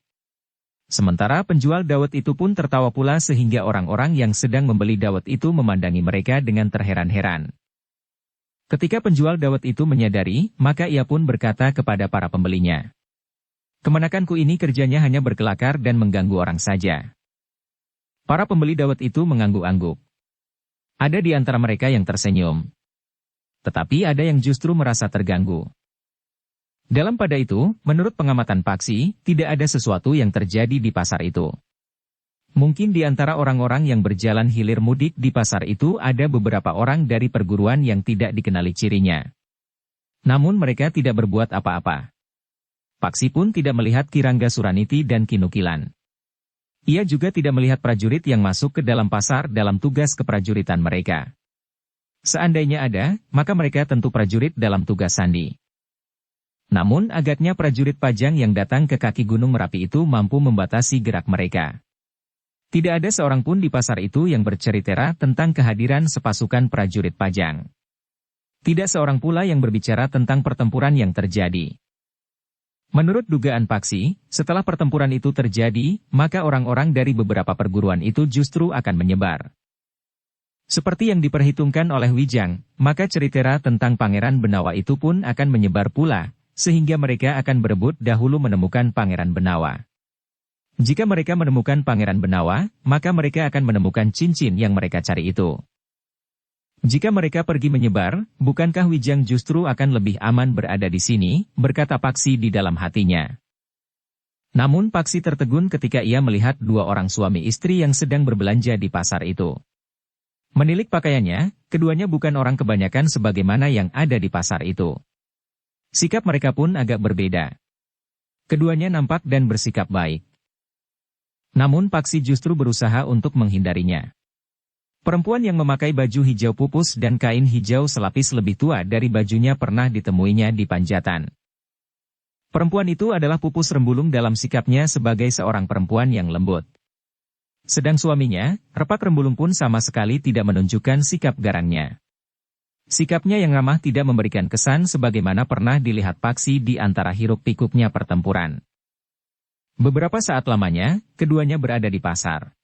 Sementara penjual dawet itu pun tertawa pula sehingga orang-orang yang sedang membeli dawet itu memandangi mereka dengan terheran-heran. Ketika penjual dawet itu menyadari, maka ia pun berkata kepada para pembelinya. Kemenakanku ini kerjanya hanya berkelakar dan mengganggu orang saja. Para pembeli dawet itu mengangguk-angguk. Ada di antara mereka yang tersenyum. Tetapi ada yang justru merasa terganggu. Dalam pada itu, menurut pengamatan Paksi, tidak ada sesuatu yang terjadi di pasar itu. Mungkin di antara orang-orang yang berjalan hilir mudik di pasar itu ada beberapa orang dari perguruan yang tidak dikenali cirinya. Namun mereka tidak berbuat apa-apa. Paksi pun tidak melihat Kirangga Suraniti dan Kinukilan. Ia juga tidak melihat prajurit yang masuk ke dalam pasar dalam tugas keprajuritan mereka. Seandainya ada, maka mereka tentu prajurit dalam tugas sandi. Namun agaknya prajurit Pajang yang datang ke kaki Gunung Merapi itu mampu membatasi gerak mereka. Tidak ada seorang pun di pasar itu yang bercerita tentang kehadiran sepasukan prajurit Pajang. Tidak seorang pula yang berbicara tentang pertempuran yang terjadi. Menurut dugaan Paksi, setelah pertempuran itu terjadi, maka orang-orang dari beberapa perguruan itu justru akan menyebar. Seperti yang diperhitungkan oleh Wijang, maka cerita tentang Pangeran Benawa itu pun akan menyebar pula, sehingga mereka akan berebut dahulu menemukan Pangeran Benawa. Jika mereka menemukan Pangeran Benawa, maka mereka akan menemukan cincin yang mereka cari itu. Jika mereka pergi menyebar, bukankah Wijang justru akan lebih aman berada di sini, berkata Paksi di dalam hatinya. Namun Paksi tertegun ketika ia melihat dua orang suami istri yang sedang berbelanja di pasar itu. Menilik pakaiannya, keduanya bukan orang kebanyakan sebagaimana yang ada di pasar itu. Sikap mereka pun agak berbeda. Keduanya nampak dan bersikap baik. Namun Paksi justru berusaha untuk menghindarinya. Perempuan yang memakai baju hijau pupus dan kain hijau selapis lebih tua dari bajunya pernah ditemuinya di Panjatan. Perempuan itu adalah Pupus Rembulung dalam sikapnya sebagai seorang perempuan yang lembut. Sedang suaminya, Repak Rembulung pun sama sekali tidak menunjukkan sikap garangnya. Sikapnya yang ramah tidak memberikan kesan sebagaimana pernah dilihat Paksi di antara hiruk-pikuknya pertempuran. Beberapa saat lamanya, keduanya berada di pasar.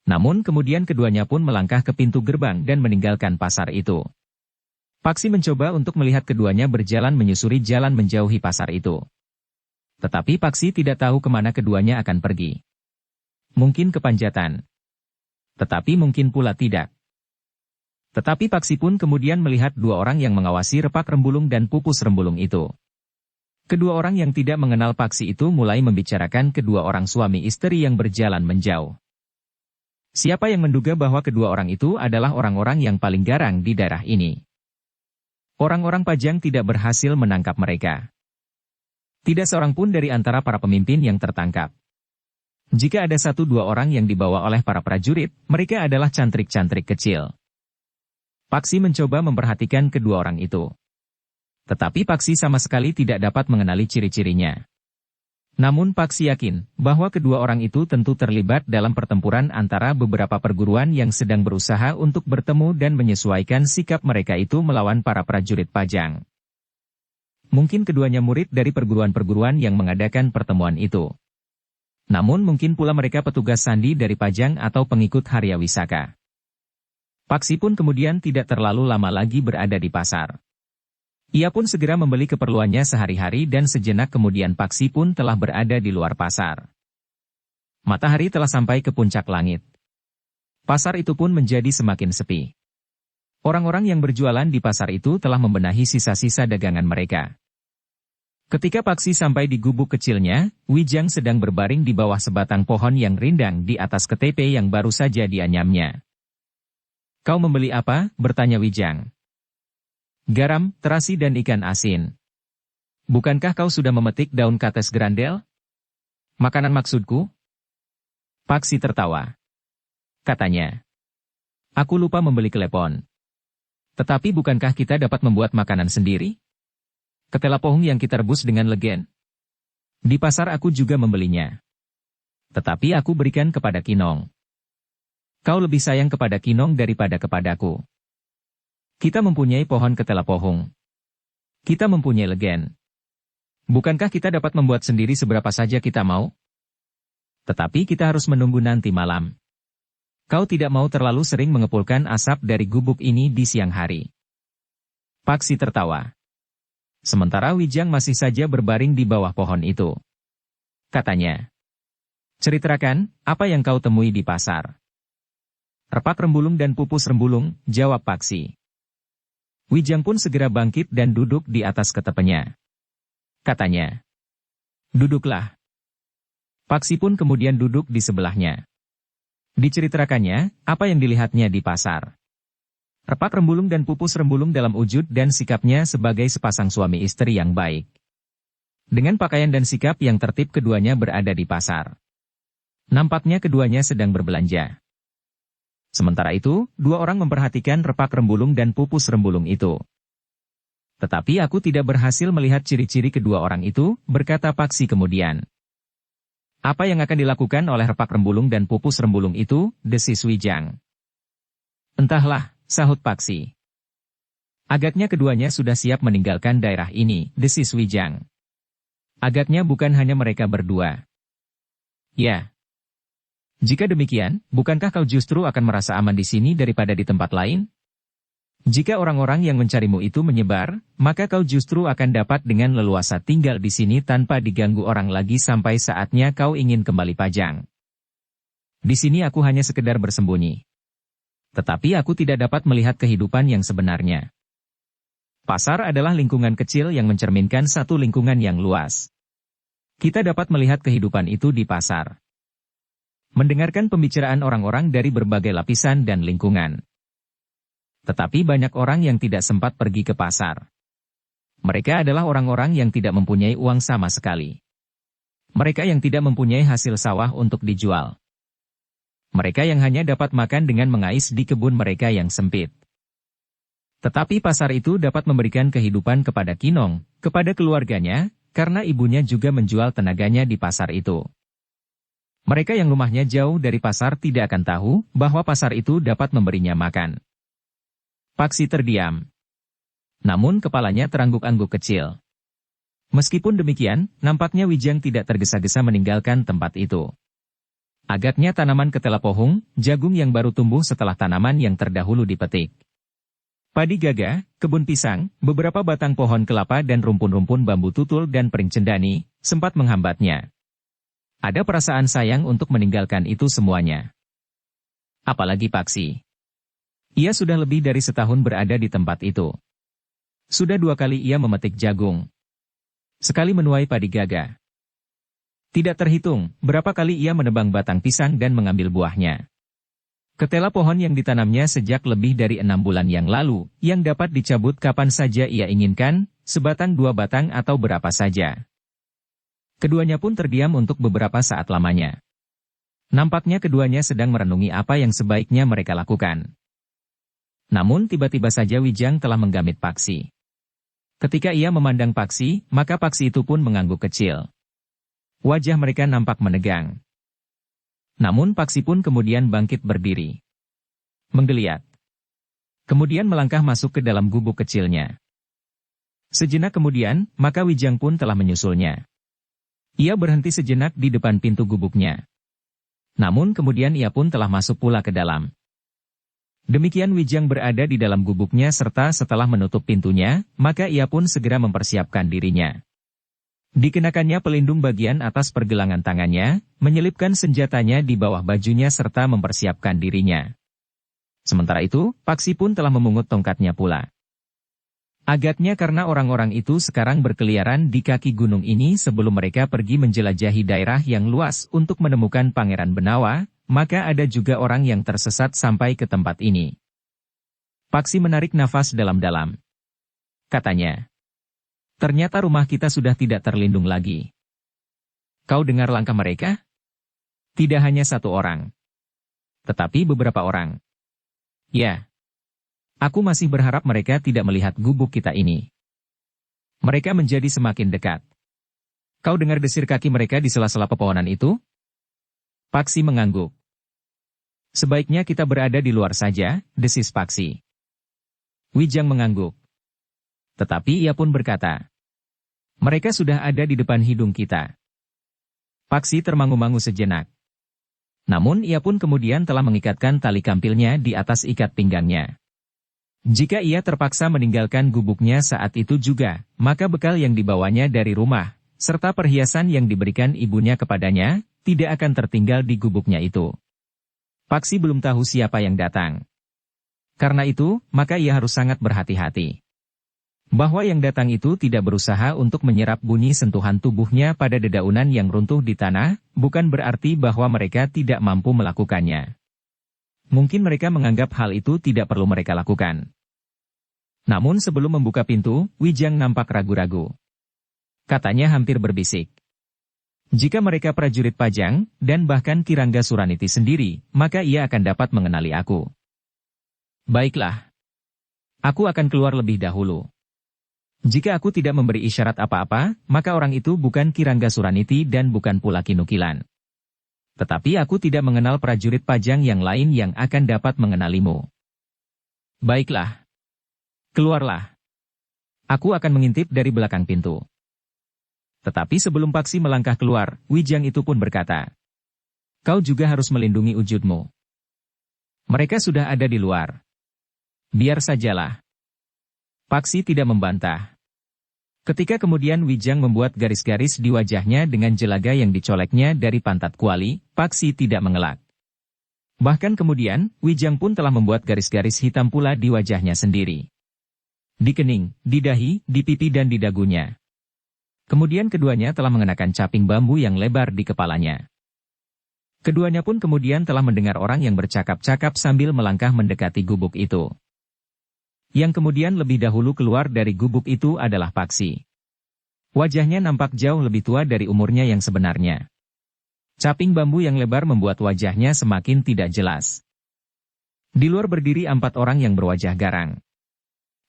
Namun kemudian keduanya pun melangkah ke pintu gerbang dan meninggalkan pasar itu. Paksi mencoba untuk melihat keduanya berjalan menyusuri jalan menjauhi pasar itu. Tetapi Paksi tidak tahu kemana keduanya akan pergi. Mungkin ke Panjatan. Tetapi mungkin pula tidak. Tetapi Paksi pun kemudian melihat dua orang yang mengawasi Repak Rembulung dan Pupus Rembulung itu. Kedua orang yang tidak mengenal Paksi itu mulai membicarakan kedua orang suami istri yang berjalan menjauh. Siapa yang menduga bahwa kedua orang itu adalah orang-orang yang paling garang di daerah ini? Orang-orang Pajang tidak berhasil menangkap mereka. Tidak seorang pun dari antara para pemimpin yang tertangkap. Jika ada satu dua orang yang dibawa oleh para prajurit, mereka adalah cantrik-cantrik kecil. Paksi mencoba memperhatikan kedua orang itu. Tetapi Paksi sama sekali tidak dapat mengenali ciri-cirinya. Namun Paksi yakin bahwa kedua orang itu tentu terlibat dalam pertempuran antara beberapa perguruan yang sedang berusaha untuk bertemu dan menyesuaikan sikap mereka itu melawan para prajurit Pajang. Mungkin keduanya murid dari perguruan-perguruan yang mengadakan pertemuan itu. Namun mungkin pula mereka petugas sandi dari Pajang atau pengikut Harya Wisaka. Paksi pun kemudian tidak terlalu lama lagi berada di pasar. Ia pun segera membeli keperluannya sehari-hari dan sejenak kemudian Paksi pun telah berada di luar pasar. Matahari telah sampai ke puncak langit. Pasar itu pun menjadi semakin sepi. Orang-orang yang berjualan di pasar itu telah membenahi sisa-sisa dagangan mereka. Ketika Paksi sampai di gubuk kecilnya, Wijang sedang berbaring di bawah sebatang pohon yang rindang di atas ketepe yang baru saja dianyamnya. "Kau membeli apa?" bertanya Wijang. "Garam, terasi dan ikan asin." "Bukankah kau sudah memetik daun kates gerandel?" "Makanan maksudku?" Paksi tertawa. Katanya, "Aku lupa membeli klepon. Tetapi bukankah kita dapat membuat makanan sendiri? Ketela pohong yang kita rebus dengan legen. Di pasar aku juga membelinya. Tetapi aku berikan kepada Kinong. Kau lebih sayang kepada Kinong daripada kepadaku. Kita mempunyai pohon ketela pohong. Kita mempunyai legen. Bukankah kita dapat membuat sendiri seberapa saja kita mau? Tetapi kita harus menunggu nanti malam. Kau tidak mau terlalu sering mengepulkan asap dari gubuk ini di siang hari." Paksi tertawa. Sementara Wijang masih saja berbaring di bawah pohon itu. Katanya, "Ceritakan, apa yang kau temui di pasar?" "Repak rembulung dan pupus rembulung," jawab Paksi. Wijang pun segera bangkit dan duduk di atas ketepenya. Katanya, "Duduklah." Paksi pun kemudian duduk di sebelahnya. Diceritakannya, apa yang dilihatnya di pasar. Repak rembulung dan pupus rembulung dalam wujud dan sikapnya sebagai sepasang suami istri yang baik. Dengan pakaian dan sikap yang tertib keduanya berada di pasar. Nampaknya keduanya sedang berbelanja. Sementara itu, dua orang memperhatikan repak rembulung dan pupus rembulung itu. "Tetapi aku tidak berhasil melihat ciri-ciri kedua orang itu," berkata Paksi kemudian. "Apa yang akan dilakukan oleh repak rembulung dan pupus rembulung itu?" desis Wijang. "Entahlah," sahut Paksi. "Agaknya keduanya sudah siap meninggalkan daerah ini," desis Wijang. "Agaknya bukan hanya mereka berdua." "Ya. Jika demikian, bukankah kau justru akan merasa aman di sini daripada di tempat lain? Jika orang-orang yang mencarimu itu menyebar, maka kau justru akan dapat dengan leluasa tinggal di sini tanpa diganggu orang lagi sampai saatnya kau ingin kembali pajang. Di sini aku hanya sekedar bersembunyi. Tetapi aku tidak dapat melihat kehidupan yang sebenarnya. Pasar adalah lingkungan kecil yang mencerminkan satu lingkungan yang luas. Kita dapat melihat kehidupan itu di pasar. Mendengarkan pembicaraan orang-orang dari berbagai lapisan dan lingkungan. Tetapi banyak orang yang tidak sempat pergi ke pasar. Mereka adalah orang-orang yang tidak mempunyai uang sama sekali. Mereka yang tidak mempunyai hasil sawah untuk dijual. Mereka yang hanya dapat makan dengan mengais di kebun mereka yang sempit. Tetapi pasar itu dapat memberikan kehidupan kepada Kinong, kepada keluarganya, karena ibunya juga menjual tenaganya di pasar itu. Mereka yang rumahnya jauh dari pasar tidak akan tahu bahwa pasar itu dapat memberinya makan. Paksi terdiam. Namun kepalanya terangguk-angguk kecil. Meskipun demikian, nampaknya Wijang tidak tergesa-gesa meninggalkan tempat itu. Agaknya tanaman ketela pohong, jagung yang baru tumbuh setelah tanaman yang terdahulu dipetik. Padi gagah, kebun pisang, beberapa batang pohon kelapa dan rumpun-rumpun bambu tutul dan pering cendani, sempat menghambatnya. Ada perasaan sayang untuk meninggalkan itu semuanya. Apalagi Paksi. Ia sudah lebih dari setahun berada di tempat itu. Sudah 2 kali ia memetik jagung. Sekali menuai padi gagah. Tidak terhitung berapa kali ia menebang batang pisang dan mengambil buahnya. Ketela pohon yang ditanamnya sejak lebih dari 6 bulan yang lalu, yang dapat dicabut kapan saja ia inginkan, sebatang 2 batang atau berapa saja. Keduanya pun terdiam untuk beberapa saat lamanya. Nampaknya keduanya sedang merenungi apa yang sebaiknya mereka lakukan. Namun tiba-tiba saja Wijang telah menggamit Paksi. Ketika ia memandang Paksi, maka Paksi itu pun mengangguk kecil. Wajah mereka nampak menegang. Namun Paksi pun kemudian bangkit berdiri. Menggeliat. Kemudian melangkah masuk ke dalam gubuk kecilnya. Sejenak kemudian, maka Wijang pun telah menyusulnya. Ia berhenti sejenak di depan pintu gubuknya. Namun kemudian ia pun telah masuk pula ke dalam. Demikian Wijang berada di dalam gubuknya serta setelah menutup pintunya, maka ia pun segera mempersiapkan dirinya. Dikenakannya pelindung bagian atas pergelangan tangannya, menyelipkan senjatanya di bawah bajunya serta mempersiapkan dirinya. Sementara itu, Paksi pun telah memungut tongkatnya pula. Agaknya karena orang-orang itu sekarang berkeliaran di kaki gunung ini sebelum mereka pergi menjelajahi daerah yang luas untuk menemukan Pangeran Benawa, maka ada juga orang yang tersesat sampai ke tempat ini. Paksi menarik nafas dalam-dalam. Katanya, ternyata rumah kita sudah tidak terlindung lagi. Kau dengar langkah mereka? Tidak hanya satu orang, tetapi beberapa orang. Ya, aku masih berharap mereka tidak melihat gubuk kita ini. Mereka menjadi semakin dekat. Kau dengar desir kaki mereka di sela-sela pepohonan itu? Paksi mengangguk. Sebaiknya kita berada di luar saja, desis Paksi. Wijang mengangguk. Tetapi ia pun berkata, mereka sudah ada di depan hidung kita. Paksi termangu-mangu sejenak. Namun ia pun kemudian telah mengikatkan tali kampilnya di atas ikat pinggangnya. Jika ia terpaksa meninggalkan gubuknya saat itu juga, maka bekal yang dibawanya dari rumah, serta perhiasan yang diberikan ibunya kepadanya, tidak akan tertinggal di gubuknya itu. Paksi belum tahu siapa yang datang. Karena itu, maka ia harus sangat berhati-hati. Bahwa yang datang itu tidak berusaha untuk menyerap bunyi sentuhan tubuhnya pada dedaunan yang runtuh di tanah, bukan berarti bahwa mereka tidak mampu melakukannya. Mungkin mereka menganggap hal itu tidak perlu mereka lakukan. Namun sebelum membuka pintu, Wijang nampak ragu-ragu. Katanya hampir berbisik. Jika mereka prajurit Pajang, dan bahkan Kirangga Suraniti sendiri, maka ia akan dapat mengenali aku. Baiklah. Aku akan keluar lebih dahulu. Jika aku tidak memberi isyarat apa-apa, maka orang itu bukan Kirangga Suraniti dan bukan pula Kinukilan. Tetapi aku tidak mengenal prajurit Pajang yang lain yang akan dapat mengenalimu. Baiklah. Keluarlah. Aku akan mengintip dari belakang pintu. Tetapi sebelum Paksi melangkah keluar, Wijang itu pun berkata, kau juga harus melindungi wujudmu. Mereka sudah ada di luar. Biar sajalah. Paksi tidak membantah. Ketika kemudian Wijang membuat garis-garis di wajahnya dengan jelaga yang dicoleknya dari pantat kuali, Paksi tidak mengelak. Bahkan kemudian, Wijang pun telah membuat garis-garis hitam pula di wajahnya sendiri. Di kening, di dahi, di pipi dan di dagunya. Kemudian keduanya telah mengenakan caping bambu yang lebar di kepalanya. Keduanya pun kemudian telah mendengar orang yang bercakap-cakap sambil melangkah mendekati gubuk itu. Yang kemudian lebih dahulu keluar dari gubuk itu adalah Paksi. Wajahnya nampak jauh lebih tua dari umurnya yang sebenarnya. Caping bambu yang lebar membuat wajahnya semakin tidak jelas. Di luar berdiri 4 orang yang berwajah garang.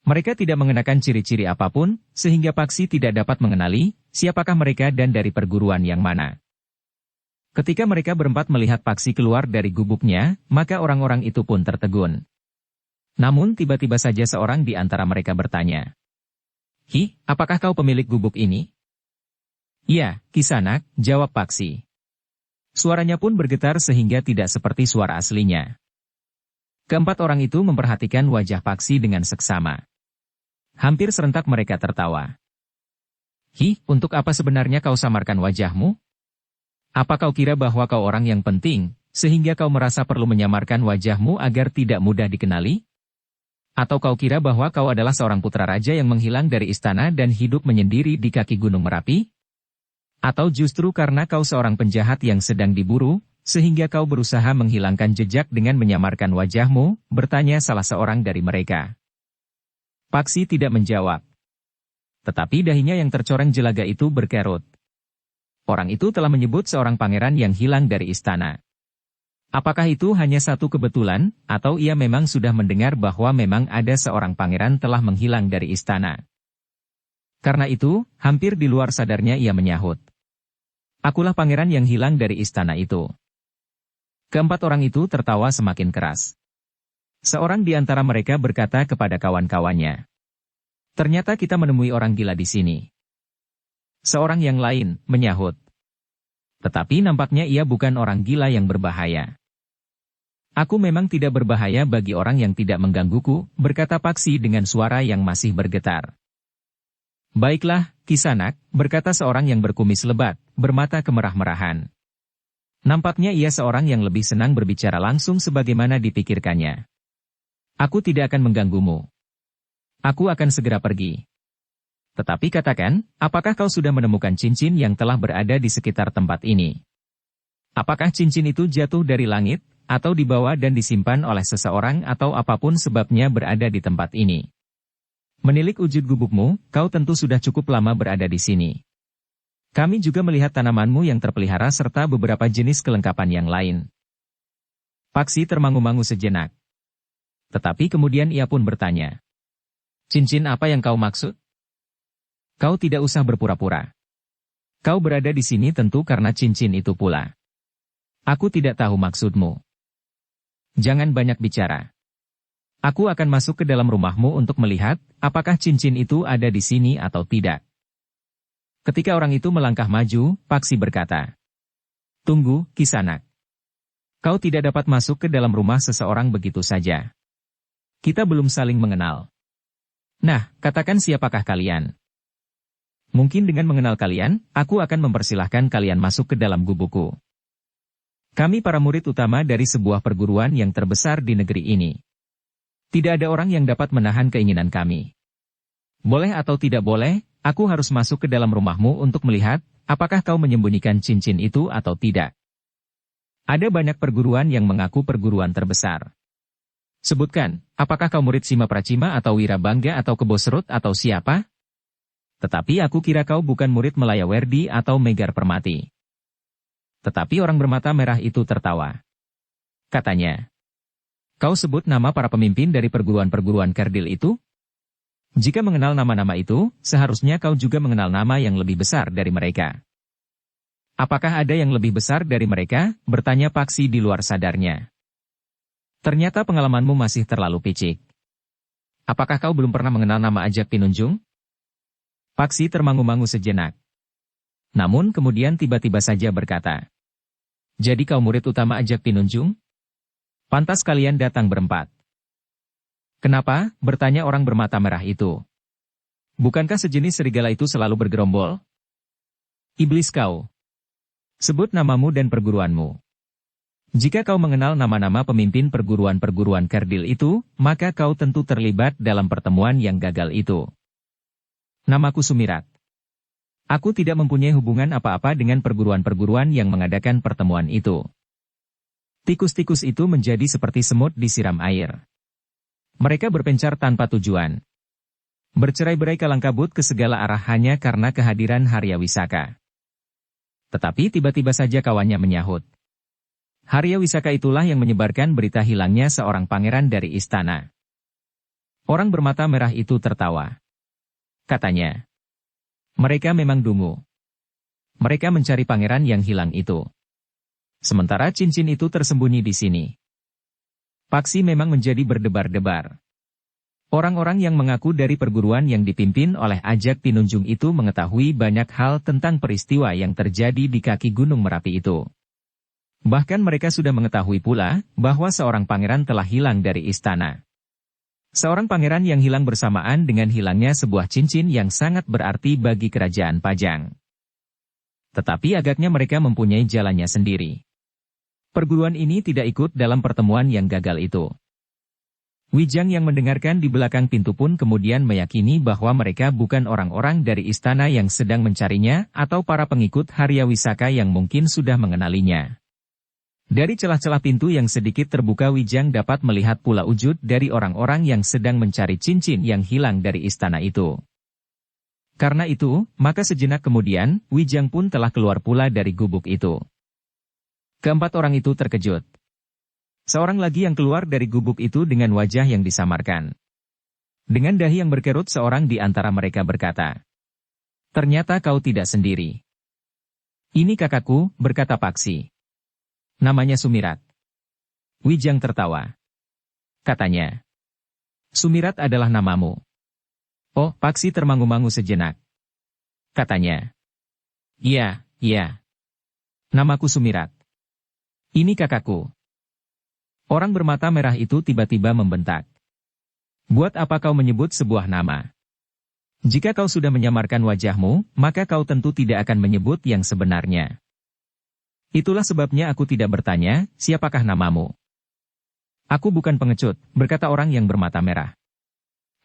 Mereka tidak mengenakan ciri-ciri apapun, sehingga Paksi tidak dapat mengenali siapakah mereka dan dari perguruan yang mana. Ketika mereka berempat melihat Paksi keluar dari gubuknya, maka orang-orang itu pun tertegun. Namun tiba-tiba saja seorang di antara mereka bertanya, "Hi, apakah kau pemilik gubuk ini?" "Iya, Kisanak," jawab Paksi. Suaranya pun bergetar sehingga tidak seperti suara aslinya. Keempat orang itu memperhatikan wajah Paksi dengan seksama. Hampir serentak mereka tertawa. "Hi, untuk apa sebenarnya kau samarkan wajahmu? Apa kau kira bahwa kau orang yang penting, sehingga kau merasa perlu menyamarkan wajahmu agar tidak mudah dikenali? Atau kau kira bahwa kau adalah seorang putra raja yang menghilang dari istana dan hidup menyendiri di kaki Gunung Merapi? Atau justru karena kau seorang penjahat yang sedang diburu, sehingga kau berusaha menghilangkan jejak dengan menyamarkan wajahmu?" bertanya salah seorang dari mereka. Paksi tidak menjawab. Tetapi dahinya yang tercoreng jelaga itu berkerut. Orang itu telah menyebut seorang pangeran yang hilang dari istana. Apakah itu hanya satu kebetulan, atau ia memang sudah mendengar bahwa memang ada seorang pangeran telah menghilang dari istana? Karena itu, hampir di luar sadarnya ia menyahut, "Akulah pangeran yang hilang dari istana itu." Keempat orang itu tertawa semakin keras. Seorang di antara mereka berkata kepada kawan-kawannya, "Ternyata kita menemui orang gila di sini." Seorang yang lain menyahut, "Tetapi nampaknya ia bukan orang gila yang berbahaya." "Aku memang tidak berbahaya bagi orang yang tidak menggangguku," berkata Paksi dengan suara yang masih bergetar. "Baiklah, Kisanak," berkata seorang yang berkumis lebat, bermata kemerah-merahan. Nampaknya ia seorang yang lebih senang berbicara langsung sebagaimana dipikirkannya. Aku tidak akan mengganggumu. Aku akan segera pergi. Tetapi katakan, apakah kau sudah menemukan cincin yang telah berada di sekitar tempat ini? Apakah cincin itu jatuh dari langit, atau dibawa dan disimpan oleh seseorang atau apapun sebabnya berada di tempat ini? Menilik wujud gubukmu, kau tentu sudah cukup lama berada di sini. Kami juga melihat tanamanmu yang terpelihara serta beberapa jenis kelengkapan yang lain. Paksi termangu-mangu sejenak. Tetapi kemudian ia pun bertanya. Cincin apa yang kau maksud? Kau tidak usah berpura-pura. Kau berada di sini tentu karena cincin itu pula. Aku tidak tahu maksudmu. Jangan banyak bicara. Aku akan masuk ke dalam rumahmu untuk melihat, apakah cincin itu ada di sini atau tidak. Ketika orang itu melangkah maju, Paksi berkata, Tunggu, Kisanak. Kau tidak dapat masuk ke dalam rumah seseorang begitu saja. Kita belum saling mengenal. Nah, katakan siapakah kalian? Mungkin dengan mengenal kalian, aku akan mempersilahkan kalian masuk ke dalam gubukku. Kami para murid utama dari sebuah perguruan yang terbesar di negeri ini. Tidak ada orang yang dapat menahan keinginan kami. Boleh atau tidak boleh, aku harus masuk ke dalam rumahmu untuk melihat, apakah kau menyembunyikan cincin itu atau tidak. Ada banyak perguruan yang mengaku perguruan terbesar. Sebutkan, apakah kau murid Sima Pracima atau Wirabangga atau Kebo Serut atau siapa? Tetapi aku kira kau bukan murid Melayawerdi atau Megar Permati. Tetapi orang bermata merah itu tertawa. Katanya, kau sebut nama para pemimpin dari perguruan-perguruan kerdil itu? Jika mengenal nama-nama itu, seharusnya kau juga mengenal nama yang lebih besar dari mereka. Apakah ada yang lebih besar dari mereka? Bertanya Paksi di luar sadarnya. Ternyata pengalamanmu masih terlalu picik. Apakah kau belum pernah mengenal nama Ajak Pinunjung? Paksi termangu-mangu sejenak. Namun kemudian tiba-tiba saja berkata. Jadi kau murid utama Ajak Pinunjung? Pantas kalian datang berempat. Kenapa? Bertanya orang bermata merah itu. Bukankah sejenis serigala itu selalu bergerombol? Iblis kau. Sebut namamu dan perguruanmu. Jika kau mengenal nama-nama pemimpin perguruan-perguruan kerdil itu, maka kau tentu terlibat dalam pertemuan yang gagal itu. Namaku Sumirat. Aku tidak mempunyai hubungan apa-apa dengan perguruan-perguruan yang mengadakan pertemuan itu. Tikus-tikus itu menjadi seperti semut disiram air. Mereka berpencar tanpa tujuan. Bercerai-berai kalang kabut ke segala arah hanya karena kehadiran Harya Wisaka. Tetapi tiba-tiba saja kawannya menyahut. Harya Wisaka itulah yang menyebarkan berita hilangnya seorang pangeran dari istana. Orang bermata merah itu tertawa. Katanya, mereka memang dungu. Mereka mencari pangeran yang hilang itu. Sementara cincin itu tersembunyi di sini. Paksi memang menjadi berdebar-debar. Orang-orang yang mengaku dari perguruan yang dipimpin oleh Ajak Pinunjung itu mengetahui banyak hal tentang peristiwa yang terjadi di kaki Gunung Merapi itu. Bahkan mereka sudah mengetahui pula bahwa seorang pangeran telah hilang dari istana. Seorang pangeran yang hilang bersamaan dengan hilangnya sebuah cincin yang sangat berarti bagi kerajaan Pajang. Tetapi agaknya mereka mempunyai jalannya sendiri. Perguruan ini tidak ikut dalam pertemuan yang gagal itu. Wijang yang mendengarkan di belakang pintu pun kemudian meyakini bahwa mereka bukan orang-orang dari istana yang sedang mencarinya atau para pengikut Harya Wisaka yang mungkin sudah mengenalinya. Dari celah-celah pintu yang sedikit terbuka Wijang dapat melihat pula wujud dari orang-orang yang sedang mencari cincin yang hilang dari istana itu. Karena itu, maka sejenak kemudian, Wijang pun telah keluar pula dari gubuk itu. Keempat orang itu terkejut. Seorang lagi yang keluar dari gubuk itu dengan wajah yang disamarkan. Dengan dahi yang berkerut seorang di antara mereka berkata, "Ternyata kau tidak sendiri." "Ini kakakku," berkata Paksi. "Namanya Sumirat." Wijang tertawa. Katanya, "Sumirat adalah namamu." "Oh," Paksi termangu-mangu sejenak. Katanya, "Iya, iya. Namaku Sumirat. Ini kakakku." Orang bermata merah itu tiba-tiba membentak. "Buat apa kau menyebut sebuah nama? Jika kau sudah menyamarkan wajahmu, maka kau tentu tidak akan menyebut yang sebenarnya. Itulah sebabnya aku tidak bertanya, siapakah namamu. Aku bukan pengecut, berkata orang yang bermata merah.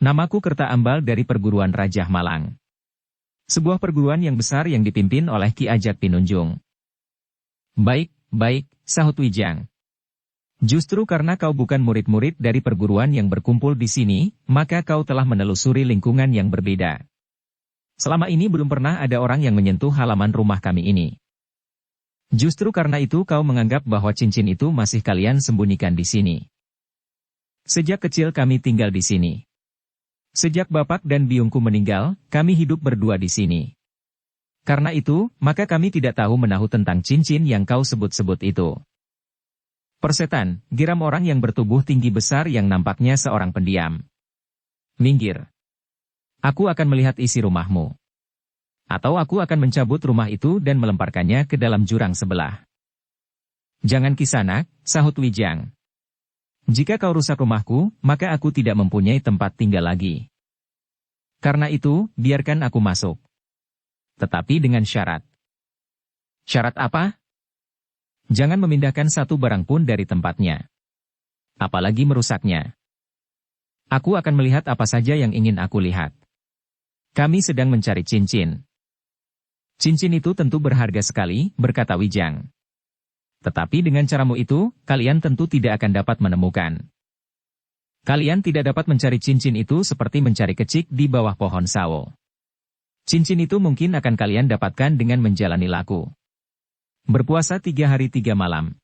Namaku Kerta Ambal dari perguruan Raja Malang. Sebuah perguruan yang besar yang dipimpin oleh Ki Ajat Pinunjung. Baik, baik, sahut Wijang. Justru karena kau bukan murid-murid dari perguruan yang berkumpul di sini, maka kau telah menelusuri lingkungan yang berbeda. Selama ini belum pernah ada orang yang menyentuh halaman rumah kami ini. Justru karena itu kau menganggap bahwa cincin itu masih kalian sembunyikan di sini. Sejak kecil kami tinggal di sini. Sejak bapak dan biungku meninggal, kami hidup berdua di sini. Karena itu, maka kami tidak tahu menahu tentang cincin yang kau sebut-sebut itu. Persetan, geram orang yang bertubuh tinggi besar yang nampaknya seorang pendiam. Minggir. Aku akan melihat isi rumahmu. Atau aku akan mencabut rumah itu dan melemparkannya ke dalam jurang sebelah. Jangan Kisanak, sahut Wijang. Jika kau rusak rumahku, maka aku tidak mempunyai tempat tinggal lagi. Karena itu, biarkan aku masuk. Tetapi dengan syarat. Syarat apa? Jangan memindahkan satu barang pun dari tempatnya. Apalagi merusaknya. Aku akan melihat apa saja yang ingin aku lihat. Kami sedang mencari cincin. Cincin itu tentu berharga sekali, berkata Wijang. Tetapi dengan caramu itu, kalian tentu tidak akan dapat menemukan. Kalian tidak dapat mencari cincin itu seperti mencari kecik di bawah pohon sawo. Cincin itu mungkin akan kalian dapatkan dengan menjalani laku. Berpuasa 3 hari 3 malam.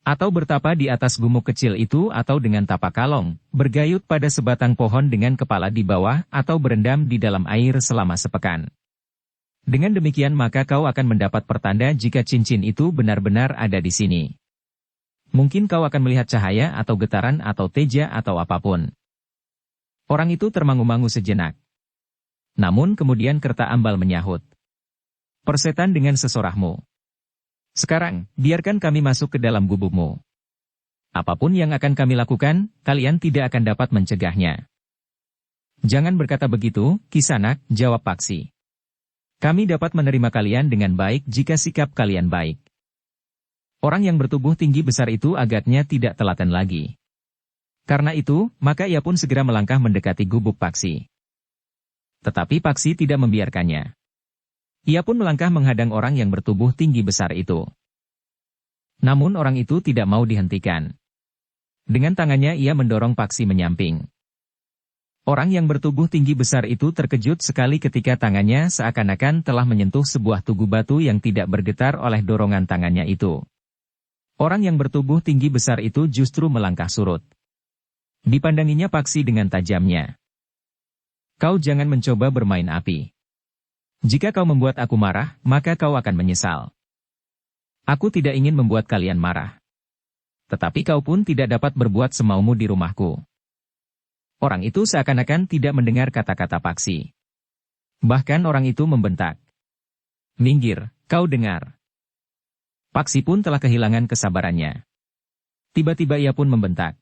Atau bertapa di atas gumuk kecil itu atau dengan tapak kalong, bergayut pada sebatang pohon dengan kepala di bawah atau berendam di dalam air selama sepekan. Dengan demikian maka kau akan mendapat pertanda jika cincin itu benar-benar ada di sini. Mungkin kau akan melihat cahaya atau getaran atau teja atau apapun. Orang itu termangu-mangu sejenak. Namun kemudian Kerta Ambal menyahut. Persetan dengan sesorahmu. Sekarang, biarkan kami masuk ke dalam gubukmu. Apapun yang akan kami lakukan, kalian tidak akan dapat mencegahnya. Jangan berkata begitu, Kisanak, jawab Paksi. Kami dapat menerima kalian dengan baik jika sikap kalian baik. Orang yang bertubuh tinggi besar itu agaknya tidak telaten lagi. Karena itu, maka ia pun segera melangkah mendekati gubuk Paksi. Tetapi Paksi tidak membiarkannya. Ia pun melangkah menghadang orang yang bertubuh tinggi besar itu. Namun orang itu tidak mau dihentikan. Dengan tangannya ia mendorong Paksi menyamping. Orang yang bertubuh tinggi besar itu terkejut sekali ketika tangannya seakan-akan telah menyentuh sebuah tugu batu yang tidak bergetar oleh dorongan tangannya itu. Orang yang bertubuh tinggi besar itu justru melangkah surut. Dipandanginya Paksi dengan tajamnya. Kau jangan mencoba bermain api. Jika kau membuat aku marah, maka kau akan menyesal. Aku tidak ingin membuat kalian marah. Tetapi kau pun tidak dapat berbuat semaumu di rumahku. Orang itu seakan-akan tidak mendengar kata-kata Paksi. Bahkan orang itu membentak. Minggir, kau dengar. Paksi pun telah kehilangan kesabarannya. Tiba-tiba ia pun membentak.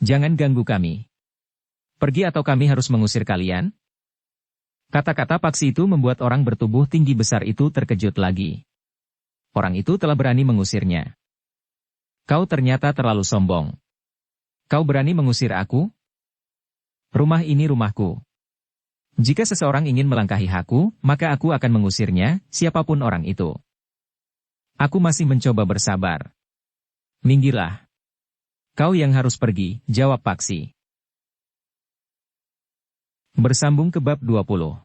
Jangan ganggu kami. Pergi atau kami harus mengusir kalian? Kata-kata Paksi itu membuat orang bertubuh tinggi besar itu terkejut lagi. Orang itu telah berani mengusirnya. Kau ternyata terlalu sombong. Kau berani mengusir aku? Rumah ini rumahku. Jika seseorang ingin melangkahi aku, maka aku akan mengusirnya, siapapun orang itu. Aku masih mencoba bersabar. Minggirlah. Kau yang harus pergi, jawab Paksi. Bersambung ke bab 20.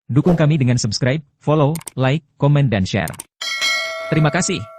Dukung kami dengan subscribe, follow, like, komen dan share. Terima kasih.